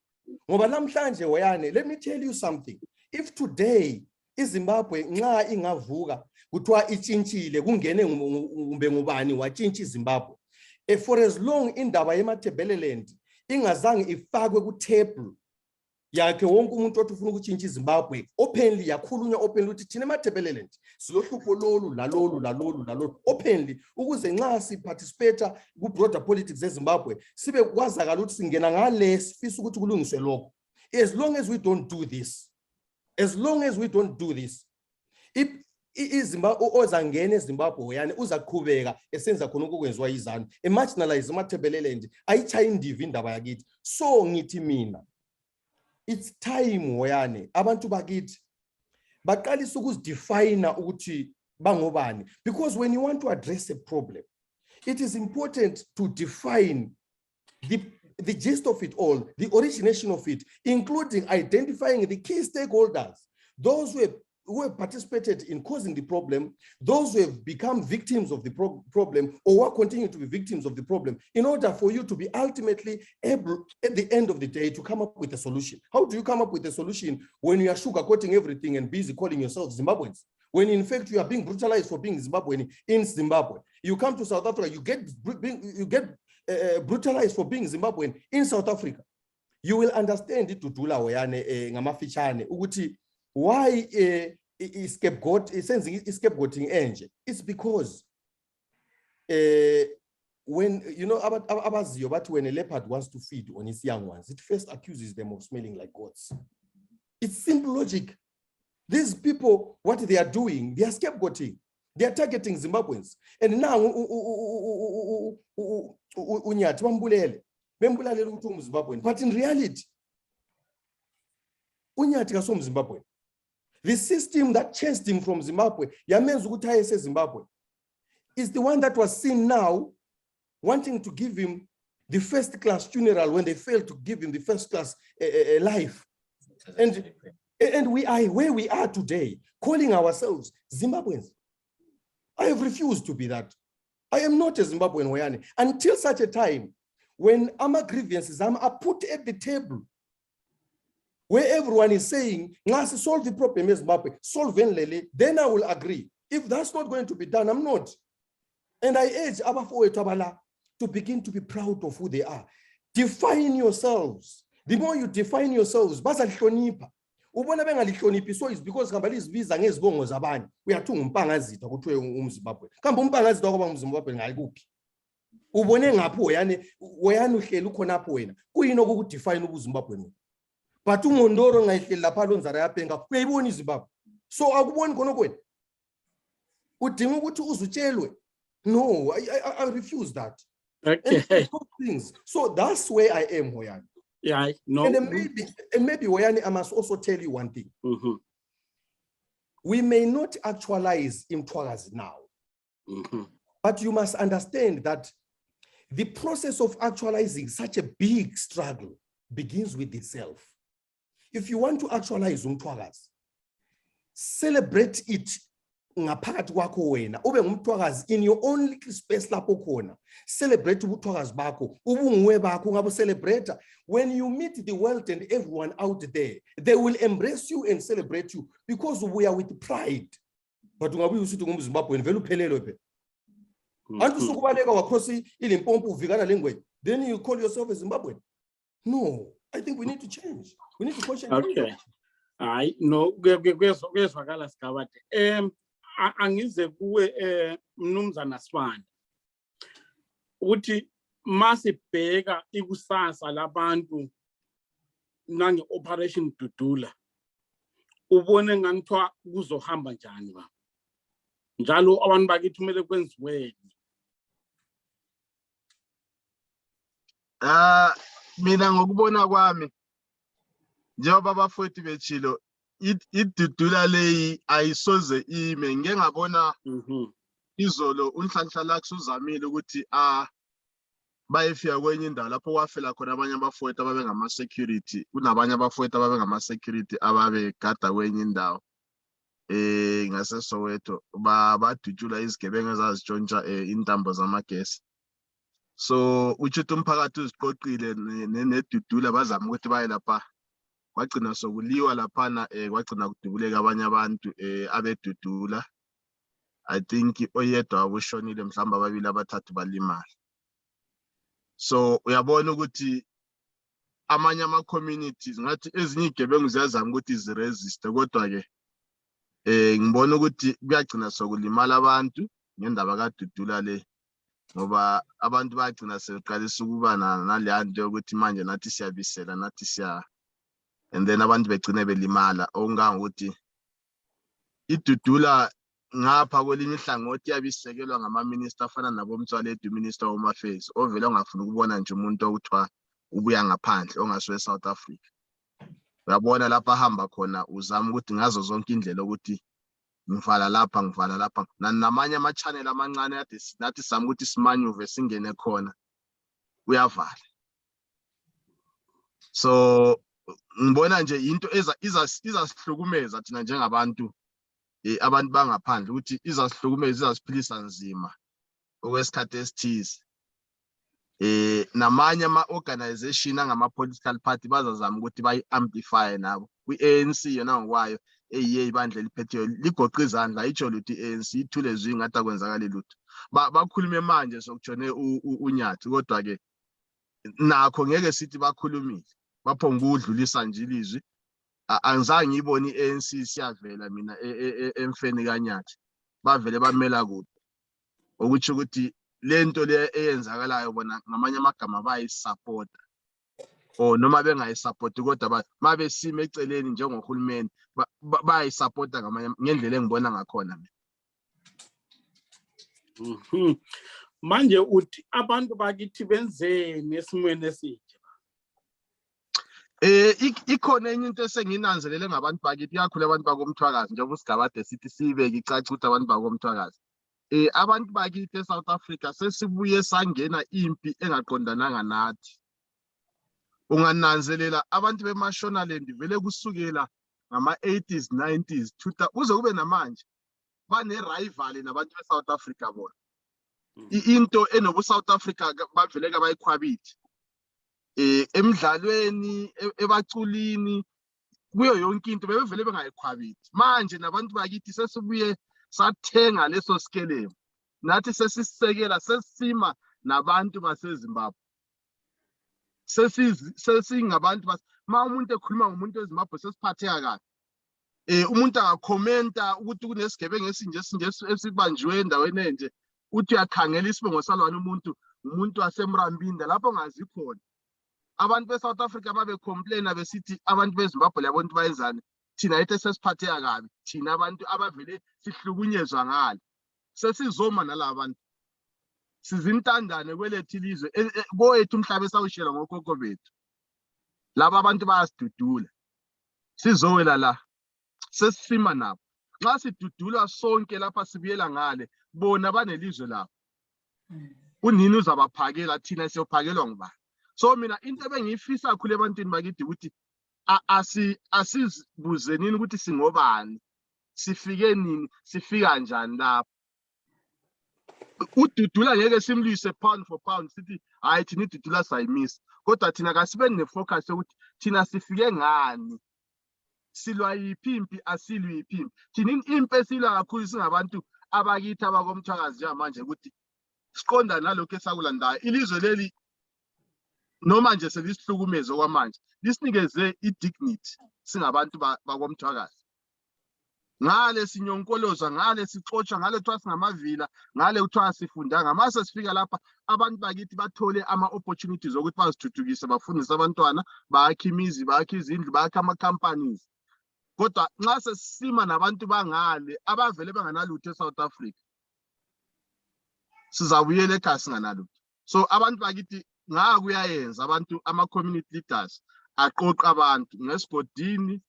Ngoba namhlanje Oyane, let me tell you something. If today iZimbabwe nxa ingavuka kuthiwa itshintshile kungene ngumbe ngubani watshintshi iZimbabwe, for as long indaba yeMatebeleland ingazange ifakwe ku table yakhe wonke umuntu othi ufuna ukutshintsha iZimbabwe openly, yakhulunywa openly ukuthi thina eMatebeleland silohlupho lolu lalolu openly, ukuze nxa siparticipate ku broader politics eZimbabwe sibe kwazakala ukuthi singena ngale sifisa ukuthi kulungiswe lokho. As long as we don't do this, if iZimbabwe ozangena eZimbabwe Oyane uzaqhubeka esenza khona okwenziwa yiZANU, marginalize eMatebeleland, ayichaya indiva indaba yakithi. So ngithi mina, it's time Oyane abantu bakithi baqalisa ukuzidefine ukuthi bangobani, because when you want to address a problem, it is important to define the gist of it all, the origination of it, including identifying the key stakeholders, those who have participated in causing the problem, those who have become victims of the problem, or who are continuing to be victims of the problem, in order for you to be ultimately able, at the end of the day, to come up with a solution. How do you come up with a solution when you are sugarcoating everything and busy calling yourselves Zimbabweans? When in fact you are being brutalized for being Zimbabwean in Zimbabwe. You come to South Africa, you get brutalized for being Zimbabwean in South Africa. you will understand Dudula weyane ngamafitshane ukuthi why scapegoating enje. It's because when you know abaziyo but when a leopard wants to feed on its young ones, it first accuses them of smelling like goats. It's simple logic. These people, what they are doing, they are scapegoating. They are targeting Zimbabweans. And now but in reality, Zimbabwe. The system that chased him from Zimbabwe, Zimbabwe, is the one that was seen now wanting to give him the first class funeral when they failed to give him the first class life. And we are where we are today, calling ourselves Zimbabweans. I have refused to be that. I am not a Zimbabwean Wayane until such a time when our grievances are put at the table, where everyone is saying, solve the problem, Zimbabwe, solve Lele, then I will agree. If that's not going to be done, I'm not. And I urge Abafoe Tabala to begin to be proud of who they are. Define yourselves. The more you define yourselves, ubona bengalihoniphi so is because ngaba lizibiza ngezibongo zabanye uyathunga umpangazitha kuthiwe umZimbabwe kambe umpangazitha kwaba umZimbabwe ngayikuphi ubone ngapho weyane uhleli ukhonapho wena kuyini okukudefine ubuZimbabwe wena but uMondoro ngayihleli lapha lonzara yaphenga uyayibona iZimbabwe so akuboni khona kwena udinga ukuthi uzutshelwe no I refuse that. Okay. Things. So that's where I am, Hoyane. Yeah, no. And maybe Hoyane, I must also tell you one thing. We may not actualize Mthwakazi now, but you must understand that the process of actualizing such a big struggle begins with itself. If you want to actualize Mthwakazi, celebrate it ngaphakathi kwakho wena ube ngumthwakazi in your own little space lapho khona. Celebrate ubuthwakazi bakho ubunguwe bakho ngabo celebrate. When you meet the world and everyone out there, they will embrace you and celebrate you because we are with pride. But ungabuye usithi ngumZimbabwe vele uphelelwe phela antu sukubaleka wakross iLimpopo uvikana language then you call yourself a Zimbabwean. No, I think we need to change. We need to concentrate. Okay. Hayi no kwezwakala Sigabade. Angize kuwe mnumzana Sibanda uthi masibheka ikusasa labantu nange operation Dudula ubone nganithwa kuzohamba njani ba njalo abantu bakithi kumele kwenziweni. Mina ngokubona kwami njengoba abafowethu bethilo iDudula leyi ayisoze ime ngeke ngabona izolo unhlanhla kusuzamile ukuthi bayefika kwenye indawo lapho kwafela khona abanye abafowethu ababe ngama security kunabanye abafowethu ababe ngama security ababe gada kwenye indawo ngase Soweto badutshula izigebengu ezazitshontsha intambo zamagesi. So uchithi umphakathi uziqoqile neDudula bazama ukuthi baye lapha kwagcina sokuliwa laphana kwagcina kudubuleka abanye abantu abeDudula. I think oyedwa wabushonile mhlamba ababili abathathu balimala. So uyabona ukuthi amanye ama communities ngathi ezinye igebengu ziyazama ukuthi ziresist kodwa ke ngibona ukuthi kuyagcina sokulimala abantu ngendaba kaDudula le ngoba abantu bagcina seqalisa ukuba nale nto yokuthi manje nathi siyabisela nathi siya and then abantu begcine belimala okungangokuthi iDudula ngapha kwelinye ihlangothi yabisekelwa ngama minister afana nabo Mthwakazi minister of home affairs ovela ongafuna ukubona nje umuntu okuthiwa ubuya ngaphandle ongasuwe South Africa. Uyabona lapha hamba khona uzama ukuthi ngazo zonke indlela ukuthi ngivala lapha namanye ama channel amancane ade nathi sama ukuthi simanyuve singene khona uyavala. So ngibona nje into izasihlukumeza thina njengabantu abantu bangaphandle ukuthi izasihlukumeza izasiphilisa nzima okwesikhathi esithize. Namanye ama organization angama political party bazazama ukuthi bayi amplify nabo. kwi-ANC yona ngokwayo ibandla eliphetheyo ligoqa izandla itsho luthi i-ANC ithule zwi ngathi akwenzakala lutho. Bakhulume manje sokujone unyathi kodwa ke nakho ngeke sithi bakhulumile baphonga ukudlulisa nje ilizwi. Angizange ngibone iANC siyavela mina emfeni kaNyathi bavele bamela kude ukuthi ukuthi lento le eyenzakalayo bona ngamanye amagama bayisupport noma bengayisupport kodwa mabesime eceleni njengohulumeni bayisupport ngendlela engibona ngakhona mina. Manje uthi abantu bakithi benzeni esimweni esinje? Ikhona enye into esenginanzelele ngabantu bakithi ikakhulu abantu bakoMthwakazi njengoba uSigabade sithi sibeke icaca ukuthi abantu bakoMthwakazi. Abantu bakithi eSouth Africa sesibuye sangena impi engaqondananga nathi. Ungananzelela abantu beMashonaland vele kusukela ngama-80s 90s uze kube namanje bane-rival nabantu beSouth Africa bona. Into enobu South Africa bavele kabayikhwabithi. Emidlalweni ebaculini kuyo yonke into bebevele bengayikhwabithi. Manje nabantu bakithi sesibuye sathenga leso sikelemu nathi sesisekela sesima nabantu baseZimbabwe. Sesingabantu umuntu ekhuluma ngomuntu weZimbabwe sesiphatheka kabi. Umuntu akakhomenta ukuthi kunesigebengu esinje esibanjiwe endaweni enje uthi uyakhangela isibongo salwana umuntu waseMrambinda lapho ngazi khona. Abantu beSouth Africa babecomplaina besithi abantu beZimbabwe labo bantu bayenzani thina ethe sesiphatheka kabi thina abantu abavele sihlukunyezwa ngalo sesizoma nalabantu sizintandane kwelethu ilizwe kwethu umhlaba esawushela ngokhokho bethu laba abantu bayasidudula sizowela la sesima nabo nxa sidudula sonke lapha sibuyela ngale bona banelizwe labo unini uzabaphakela thina siyophakelwa ngubani. So mina into ebengiyifisa kakhulu ebantwini bakithi ukuthi asizibuze nini ukuthi singobani sifike nini sifika njani lapha. UDudula ngeke simlwise pound for pound sithi hayi thina uDudula sayimisa kodwa thina kasibe nefocus ukuthi thina sifike ngani silwa yiphi impi asilwi yiphi impi. Thina impi esilwa kakhulu singabantu abakithi abakoMthwakazi manje ukuthi siqonda nalokho esakulandayo ilizwe leli noma nje selihlukumeze kwamanje lisinikeze idignity singabantu bakoMthwakazi. Ngale sinyonkolozwa ngale sixotsha ngale kuthiwa singamavila ngale kuthiwa sifundanga mase sifika lapha abantu bakithi bathole ama-opportunities ukuthi bazithuthukise bafundise abantwana bakhe imizi bakhe izindlu bakhe ama-companies. Kodwa nxa sesima nabantu bangale abavele banganalutho eSouth Africa sizabuyela ekhaya singanalutho. So abantu bakithi kuyayenza abantu ama-community leaders aqoqa abantu ngesigodini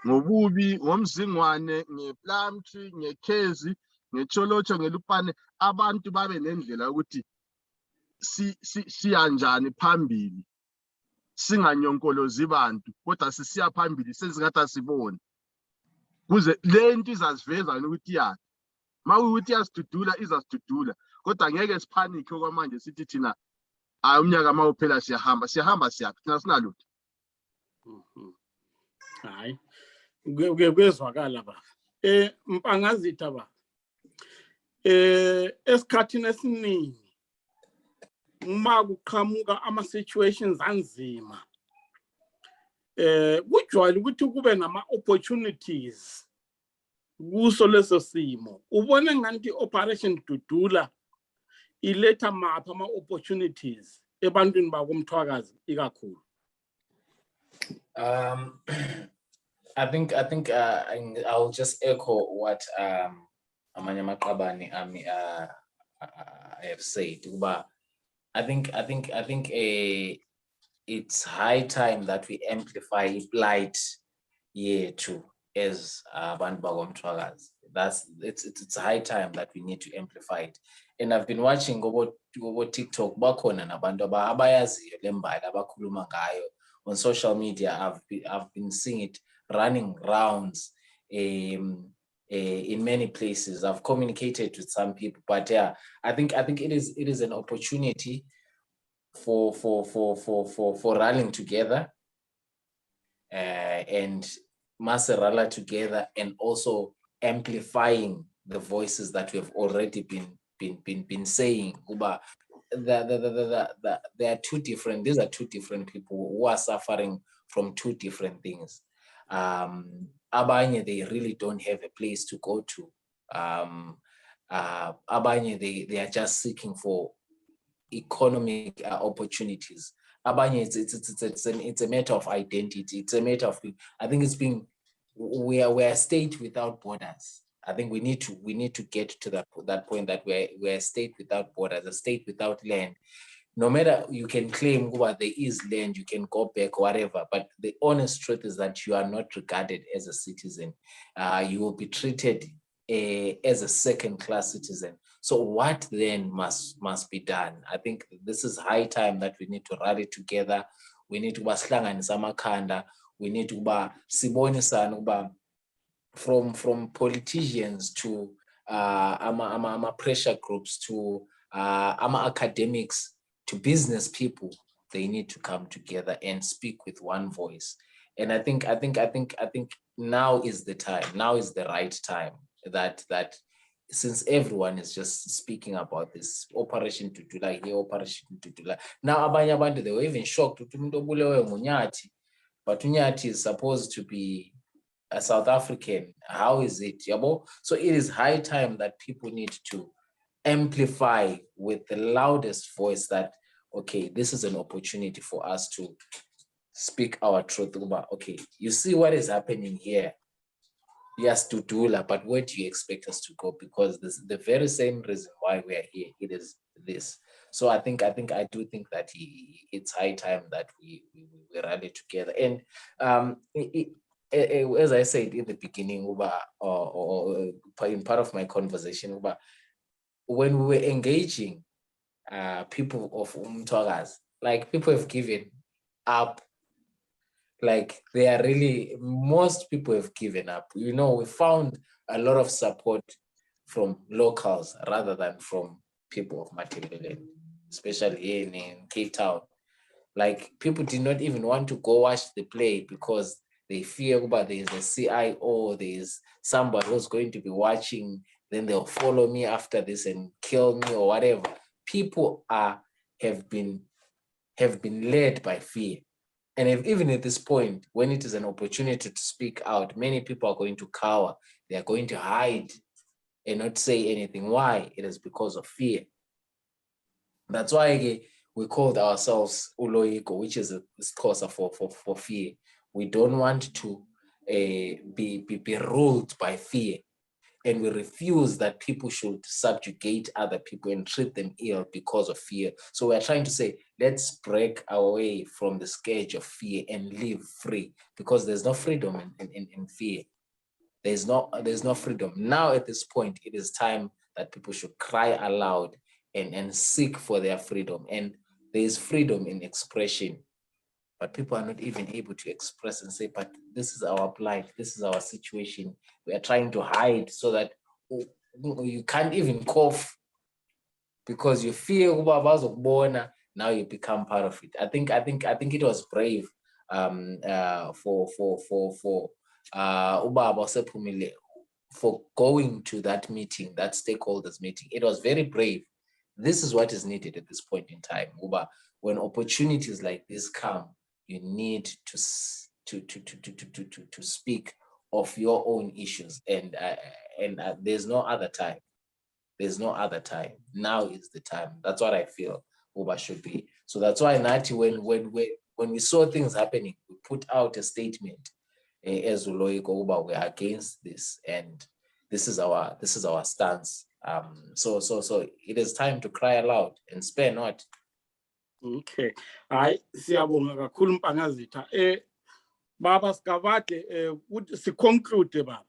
ngobubi ngomzingwane ngePlumtree ngeKhezi ngeCholotsho ngeLupane abantu babe nendlela ukuthi siyanjani phambili singanyonkolozi bantu kodwa sisiya phambili sezingathi asibone kuze lento izasiveza ukuthi yakhe mawukuthi yasidudula izasidudula kodwa ngeke siphanike okwamanje sithi thina umnyaka mawuphela siyahamba siyaphi thina sinalutho. Hayi kwezwakala baba. Mkhwanazi baba. Esikhathini esiningi uma kuqhamuka ama-situations anzima kujwayele ukuthi kube nama-opportunities kuso leso simo. Ubone ngathi Operation Dudula iletha mapha ama-opportunities ebantwini bakoMthwakazi ikakhulu? I think I'll just echo what amanye amaqabane ami have said. I think it's high time that we amplify plight here too as abantu bakoMthwakazi. It's high time that we need to amplify it. And I've been watching go TikTok bakhona nabantu abayaziyo lembali abakhuluma ngayo on social media. I've been seeing it running rounds in many places. I've communicated with some people, but yeah, I think it is an opportunity for rallying together and Masarala together, and also amplifying the voices that we have already been saying. there are two different. These are two different people who are suffering from two different things. Abanye, they really don't have a place to go to. Abanye, they are just seeking for economic opportunities. Abanye, it's a matter of identity. It's a matter of, I think it's being, we are a state without borders. I think we need to get to that point that we're a state without borders, a state without land. No matter, you can claim there is land, you can go back, whatever, but the honest truth is that you are not regarded as a citizen. You will be treated as a second-class citizen. So what then must be done? I think this is high time that we need to rally together. We need to bahlanganisa amakhanda. We need to sibonisana from politicians to pressure groups to academics to business people. They need to come together and speak with one voice. And I think now is the time. Now is the right time that since everyone is just speaking about this Operation Dudula here, Operation Dudula. Now abanye abantu, they were even shocked. But Unyati is supposed to be a South African. How is it? So it is high time that people need to amplify with the loudest voice that, okay, this is an opportunity for us to speak our truth about, okay, you see what is happening here. Yes, Dudula, but where do you expect us to go? Because this is the very same reason why we are here. It is this. So I do think that it's high time that we rally together. And as I said in the beginning, or in part of my conversation, when we were engaging people of Mthwakazi, like people have given up. Like they are really, most people have given up. We found a lot of support from locals rather than from people of Matabeleland, especially here in Cape Town. Like people did not even want to go watch the play because they fear there's a CIO, there's somebody who's going to be watching, then they'll follow me after this and kill me or whatever. People have been led by fear. And even at this point, when it is an opportunity to speak out, many people are going to cower. They are going to hide and not say anything. Why? It is because of fear. That's why we called ourselves Uloiko, which is a cause for fear. We don't want to be ruled by fear. And we refuse that people should subjugate other people and treat them ill because of fear. So we're trying to say, let's break away from the scourge of fear and live free, because there's no freedom in fear. There's no freedom. Now at this point, it is time that people should cry aloud and seek for their freedom. And there is freedom in expression. But people are not even able to express and say, but this is our plight, this is our situation. We are trying to hide so that you can't even cough because you fear now you become part of it. I think it was brave for Ubaba Sephumile for going to that meeting, that stakeholders meeting. It was very brave. This is what is needed at this point in time. When opportunities like this come, you need to speak of your own issues, and there's no other time. There's no other time. Now is the time. That's what I feel Uba should be. So that's why Nati, when we saw things happening, we put out a statement as Uloiko Uba, we're against this, and this is our stance. So it is time to cry aloud and spare not. Okay. Hayi siyabonga kakhulu Mkhwanazitha. Baba Sigabade si conclude baba.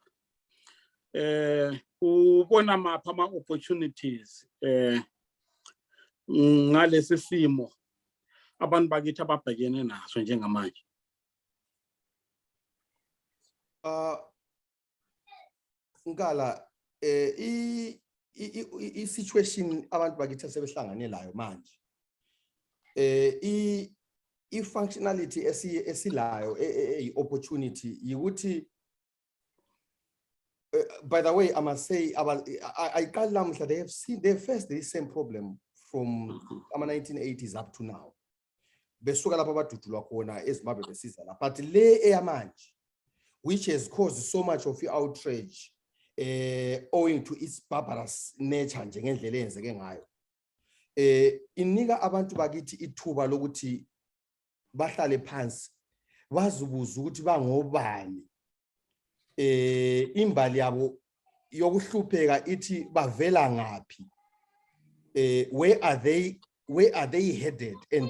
Ubona mapha ama opportunities ngalesi simo abantu bakithi ababhekene naso njengamanje. Ngala i situation abantu bakithi sebehlangane layo manje. I functionality esilayo opportunity ukuthi by the way I must say they have faced the same problem from 1980s up to now. Besuka lapha abadudulwa khona eZimbabwe besiza la, but le eyamanje, which has caused so much of outrage owing to its barbarous nature njengendlela eyenzeke ngayo. Inika abantu bakithi ithuba lokuthi bahlale phansi bazibuza ukuthi bangobani, imbali yabo yokuhlupheka ithi bavela ngapi, where are they headed, and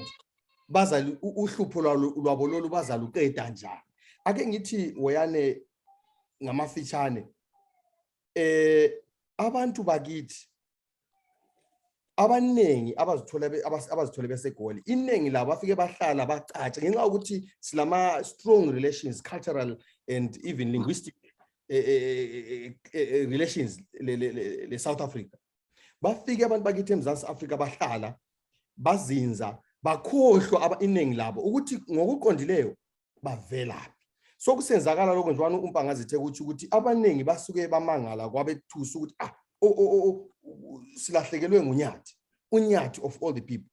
bazali uhlupho lwabo lolu bazaluqeda njani. Ake ngithi Woyane ngamafitshane, abantu bakithi abanengi abazithola beseGoli, iningi labo bafike bahlala bacatshe ngenxa ukuthi silama strong relations, cultural and even linguistic relations le South Africa. Bafike abantu bakithi eMzansi Afrika bahlala bazinza bakhohlwa iningi labo ukuthi ngokuqondileyo bavelaphi. So kusenzakala lokho nje uMkhwanazi ethe ukuthi abanengi basuke bamangala kwabethusa ukuthi silahlekelwe unyathi of all the people.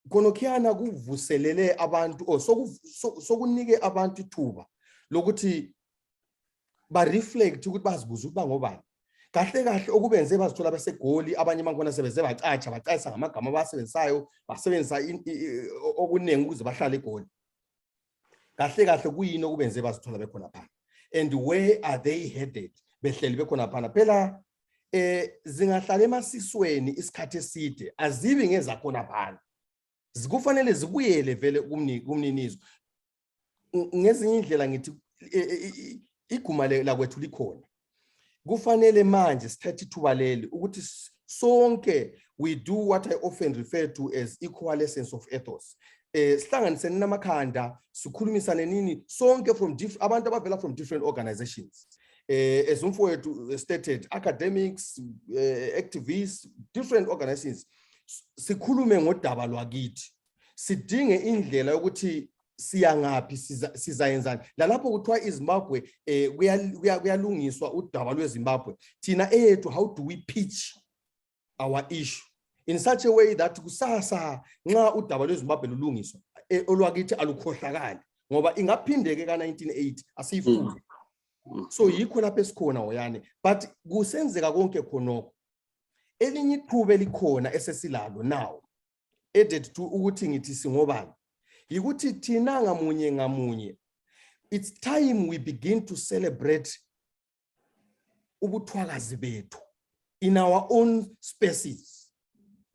Konokhiyana kuvuselele abantu sokunike abantu ithuba lokuthi ba reflect ukuthi bazibuza ukuthi bangobani. Kahle kahle okubenze bazithola beseGoli, abanye bankona sebeze bacayisa ngamagama abasebenzisayo, basebenzisa okuningi ukuze bahlale eGoli. Kahle kahle kuyini okubenze bazithola bekhona phana, and where are they headed behleli bekhona phana. Phela zingahlala emasisweni isikhathi eside azibi ngezakhona phana, zikufanele zibuyele vele kumninizwe. Ngezinye indlela ngithi iguma la kwethu likhona, kufanele manje sithathe ithuba leli ukuthi sonke we do what I often refer to as equal essence of ethos. Sihlanganisene namakhanda sikhulumisane nini sonke from abantu abavela from different organizations, as umfowethu stated, academics, activists, different organizations. Sikhulume ngodaba lwakithi, sidinge indlela yokuthi siyangaphi sizayenzani. Lalapho kuthiwa iZimbabwe kuyalungiswa udaba lweZimbabwe, thina ethu how do we pitch our issue in such a way that kusasa nxa udaba lweZimbabwe lulungiswa olwakithi alukhohlakali, ngoba ingaphindeke ka1980 asiyifuni. So yikho lapho esikhona Woyane, but kusenzeka konke khonokho. Elinye iqhube elikhona esesilalo now added to ukuthi ngithi singobani, yikuthi thina ngamunye it's time we begin to celebrate ubuthwakazi bethu in our own spaces.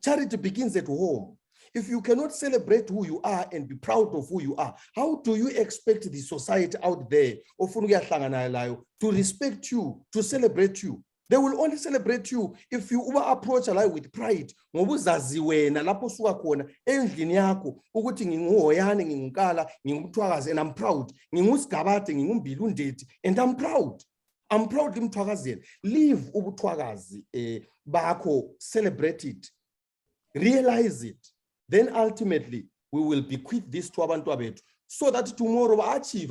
Charity begins at home. If you cannot celebrate who you are and be proud of who you are, how do you expect the society out there to respect you, to celebrate you? They will only celebrate you if you approach alive with pride. Ngobuzazi wena lapho suka khona endlini yakho ukuthi nginguHoyane, ngingukala, ngingumthwakazi, and I'm proud. NginguSigabade, ngingumbili undeti, and I'm proud. I'm proud Mthwakazi. Live ubuthwakazi bakho, celebrate it, realize it. Then ultimately we will bequeath this to abantu abethu, so that tomorrow we achieve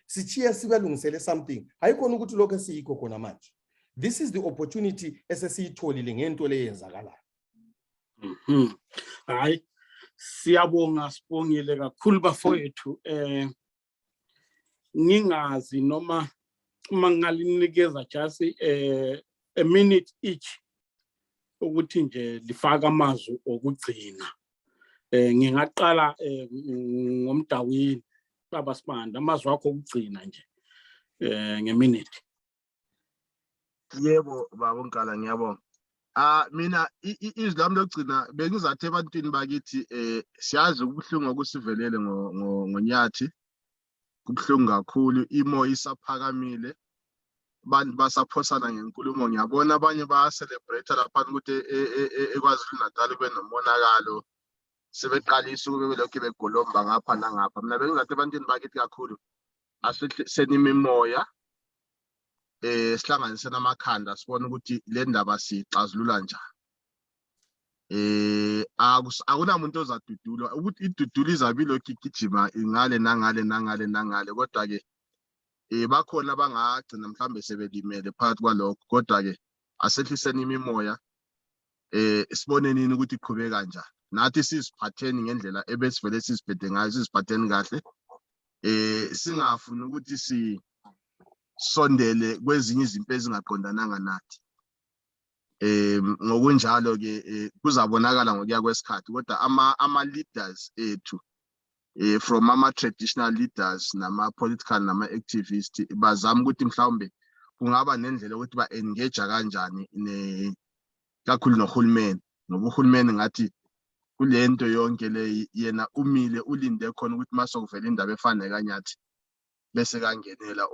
sichiya sibalungisele something. Hayikhona ukuthi lokho siyikho khona manje. This is the opportunity esesiyitholile ngento leyenzakala. Hayi siyabonga, sibongile kakhulu bafowethu. Ngingazi noma mangalinikeza just a minute each ukuthi nje lifaka amazwi okugcina. Ngingaqala ngomdawini baba Sibanda, amazwi akho okugcina nje ngeminute. Yebo baba uNkala, ngiyabonga. Mina izwi lami lokugcina bengizathi ebantwini bakithi siyazi ubuhlungu okusivelele ngonyathi, kubuhlungu kakhulu, imo isaphakamile, abantu basaphosana ngenkulumo. Ngiyabona abanye baya-celebrate lapha ukuthi eKwaZulu Natal benomonakalo, sebeqalisa ukube belokhu begolomba ngapha nangapha. Mina bengizathi ebantwini bakithi kakhulu asihlenime imimoya, sihlanganise namakhanda sibone ukuthi le ndaba sixazulula njani. Akunamuntu ozadudulwa ukuthi idudula izabilo igijima ingale nangale, kodwa ke bakhona abangagcina mhlambe sebelimele phakathi kwalokho, kodwa ke asehliseni imimoya, sibone nini ukuthi iqhubeka kanjani nathi siziphatheni ngendlela ebesivele siziphethe ngayo siziphatheni kahle singafuni ukuthi sondele kwezinye izinto ezingaqondananga nathi ngokunjalo ke kuzabonakala ngokuya kwesikhathi kodwa ama leaders ethu from ama-traditional leaders nama-political nama-activists bazama ukuthi mhlawumbe kungaba nendlela ukuthi ba-engage kanjani kakhulu nohulumeni ngoba uhulumeni ngathi kule nto yonke le yena umile ulinde khona ukuthi masokuvela indaba efana kanyathi bese kangenela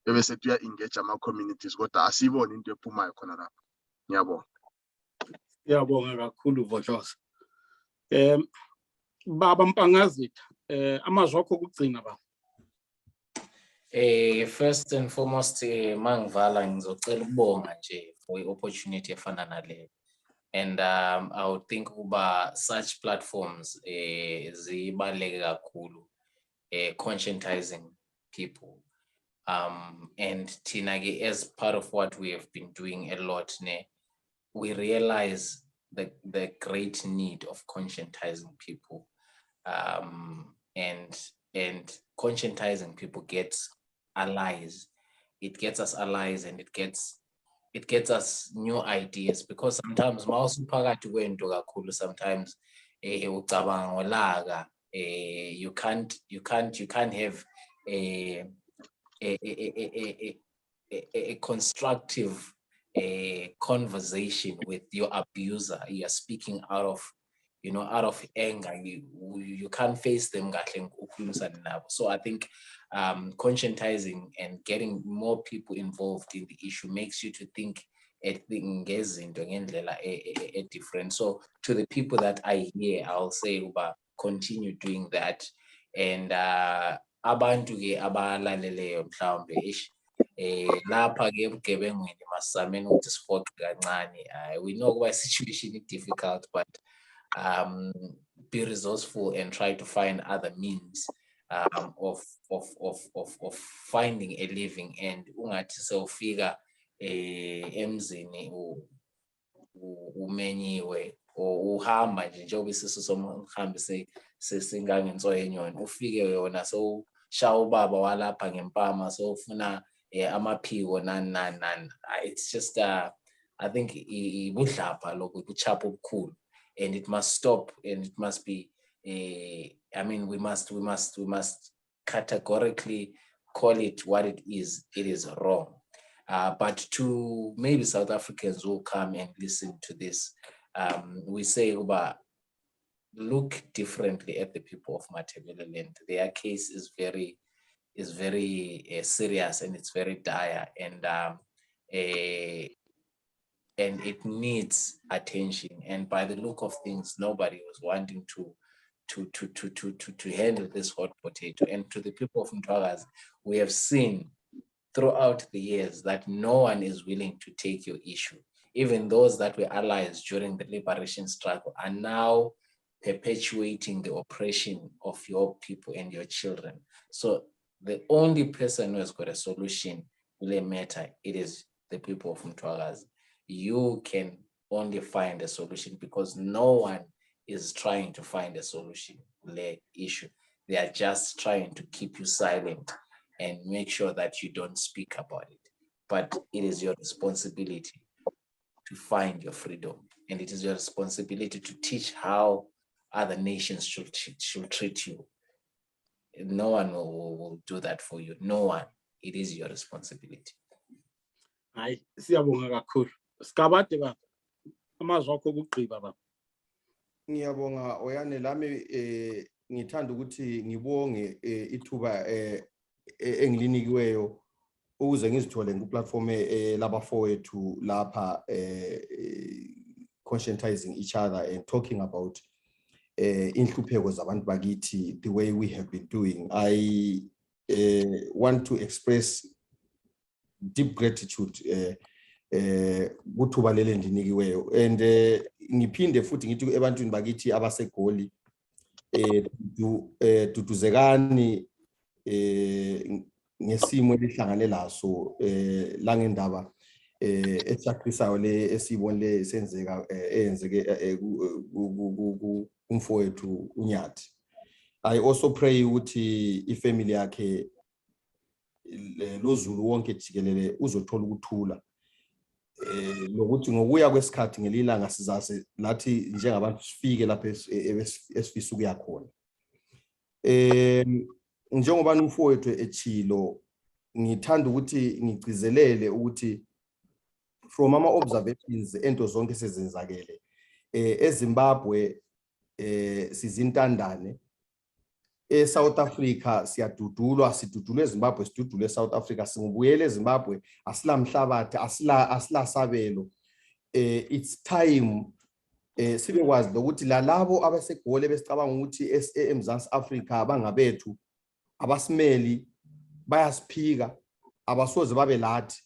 bese tuya-engage ama-communities kodwa asibone into ephumayo khona lapho. Ngiyabonga. Ngiyabonga kakhulu Dlodlo. Baba Mkhwanazi, amazwi akho okugcina baba. First and foremost, mangivala ngizocela ukubonga nje for i-opportunity efana nale. And I would think uba such platforms zibaluleke kakhulu conscientizing people. And thina ke as part of what we have been doing a lot, we realize the great need of conscientizing people. And conscientizing people gets allies. It gets us allies and it gets us new ideas, because sometimes sometimes you can't have a constructive conversation with your abuser. You are speaking out of anger. You can't face them. So I think conscientizing and getting more people involved in the issue makes you to think different. So to the people that I hear, I'll say continue doing that. And abantu ke abalaleleyo mhlawumbe lapha ke ebugebengwini masameni ukuthi sifoxe kancane. We know why situation is difficult, but be resourceful and try to find other means of finding a living. And ungathi sewufika emzini umenyiwe uhamba nje njengoba isisu somhambi sesingangenso yenyoni, ufike yona so shaya ubaba walapha ngempama so ufuna amaphiko nani. It's just I think ibudlapha lokho kuchapha obukhulu, and it must stop, and it must be I mean we must categorically call it what it is. It is wrong. But to maybe South Africans who come and listen to this, we say look differently at the people of Matabeleland. Their case is very serious, and it's very dire, and it needs attention. And by the look of things, nobody was wanting to handle this hot potato. And to the people of Mthwakazi, we have seen throughout the years that no one is willing to take your issue. Even those that were allies during the liberation struggle are now perpetuating the oppression of your people and your children. So the only person who has got a solution will matter. It is the people of Mthwakazi. You can only find a solution because no one is trying to find a solution to the issue. They are just trying to keep you silent and make sure that you don't speak about it. But it is your responsibility to find your freedom. And it is your responsibility to teach how other nations should treat you. No one will do that for you. No one. It is your responsibility. Hayi, siyabonga kakhulu. Sigabade baba. Amazwi akho okugqiba baba. Ngiyabonga oyane lami ngithanda ukuthi ngibonge ithuba engilinikiweyo ukuze ngizithole ku-platform labafowethu lapha conscientizing each other and talking about inhlupheko zabantu bakithi the way we have been doing. I want to express deep gratitude kuthuba leli ndinikiweyo, and ngiphinde futhi ngithi ebantwini bakithi abasegoli duduzekani ngesimo elihlangane laso la ngendaba echakisayo le esibonile senzeka eyenzeke kumfowethu uNyathi. I also pray ukuthi ifamily yakhe loZulu wonke jikelele uzothola ukuthula lokuthi ngokuya kwesikhathi ngelilanga sizase lathi njengabantu sifike lapha esifisa ukuya khona. Njengoba umfowethu echilo ngithanda ukuthi ngigcizelele ukuthi from ama observations ento zonke sezenzakele eZimbabwe sizintandane eSouth Africa siyadudulwa sidudulwe eZimbabwe sidudulwe eSouth Africa singubuyele eZimbabwe asilamhlabathi asilasabelo. It's time sibekwazi ukuthi lalabo abasegole besicabanga ukuthi eMzansi Africa bangabethu abasimeli bayasiphika abasoze babe lathi.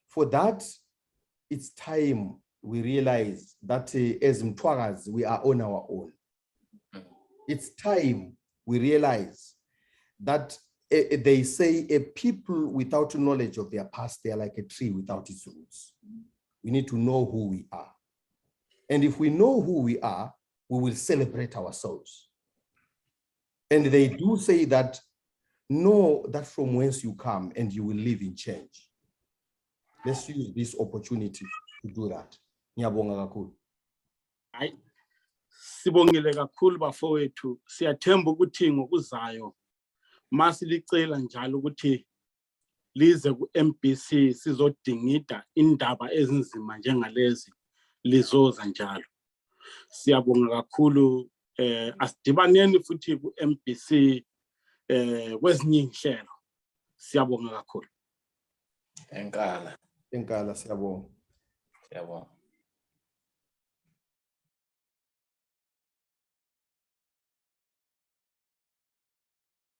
For that it's time we realize that as Mthwakazi we are on our own. It's time we realize that they say a people without knowledge of their past, they are like a tree without its roots. We need to know who we are. And if we know who we are, we will celebrate ourselves. And they do say that, know that from whence you come and you will live in change. Let's use this opportunity to do that. Ngiyabonga kakhulu. Hayi. Sibongile kakhulu bafowethu, siyathemba ukuthi ngokuzayo masilicela njalo ukuthi lize ku-MBC sizodingida indaba ezinzima njengalezi lizoza njalo. Siyabonga kakhulu asidibaneni futhi ku-MBC kwezinye inhlelo. Siyabonga kakhulu. Enkala siyabonga.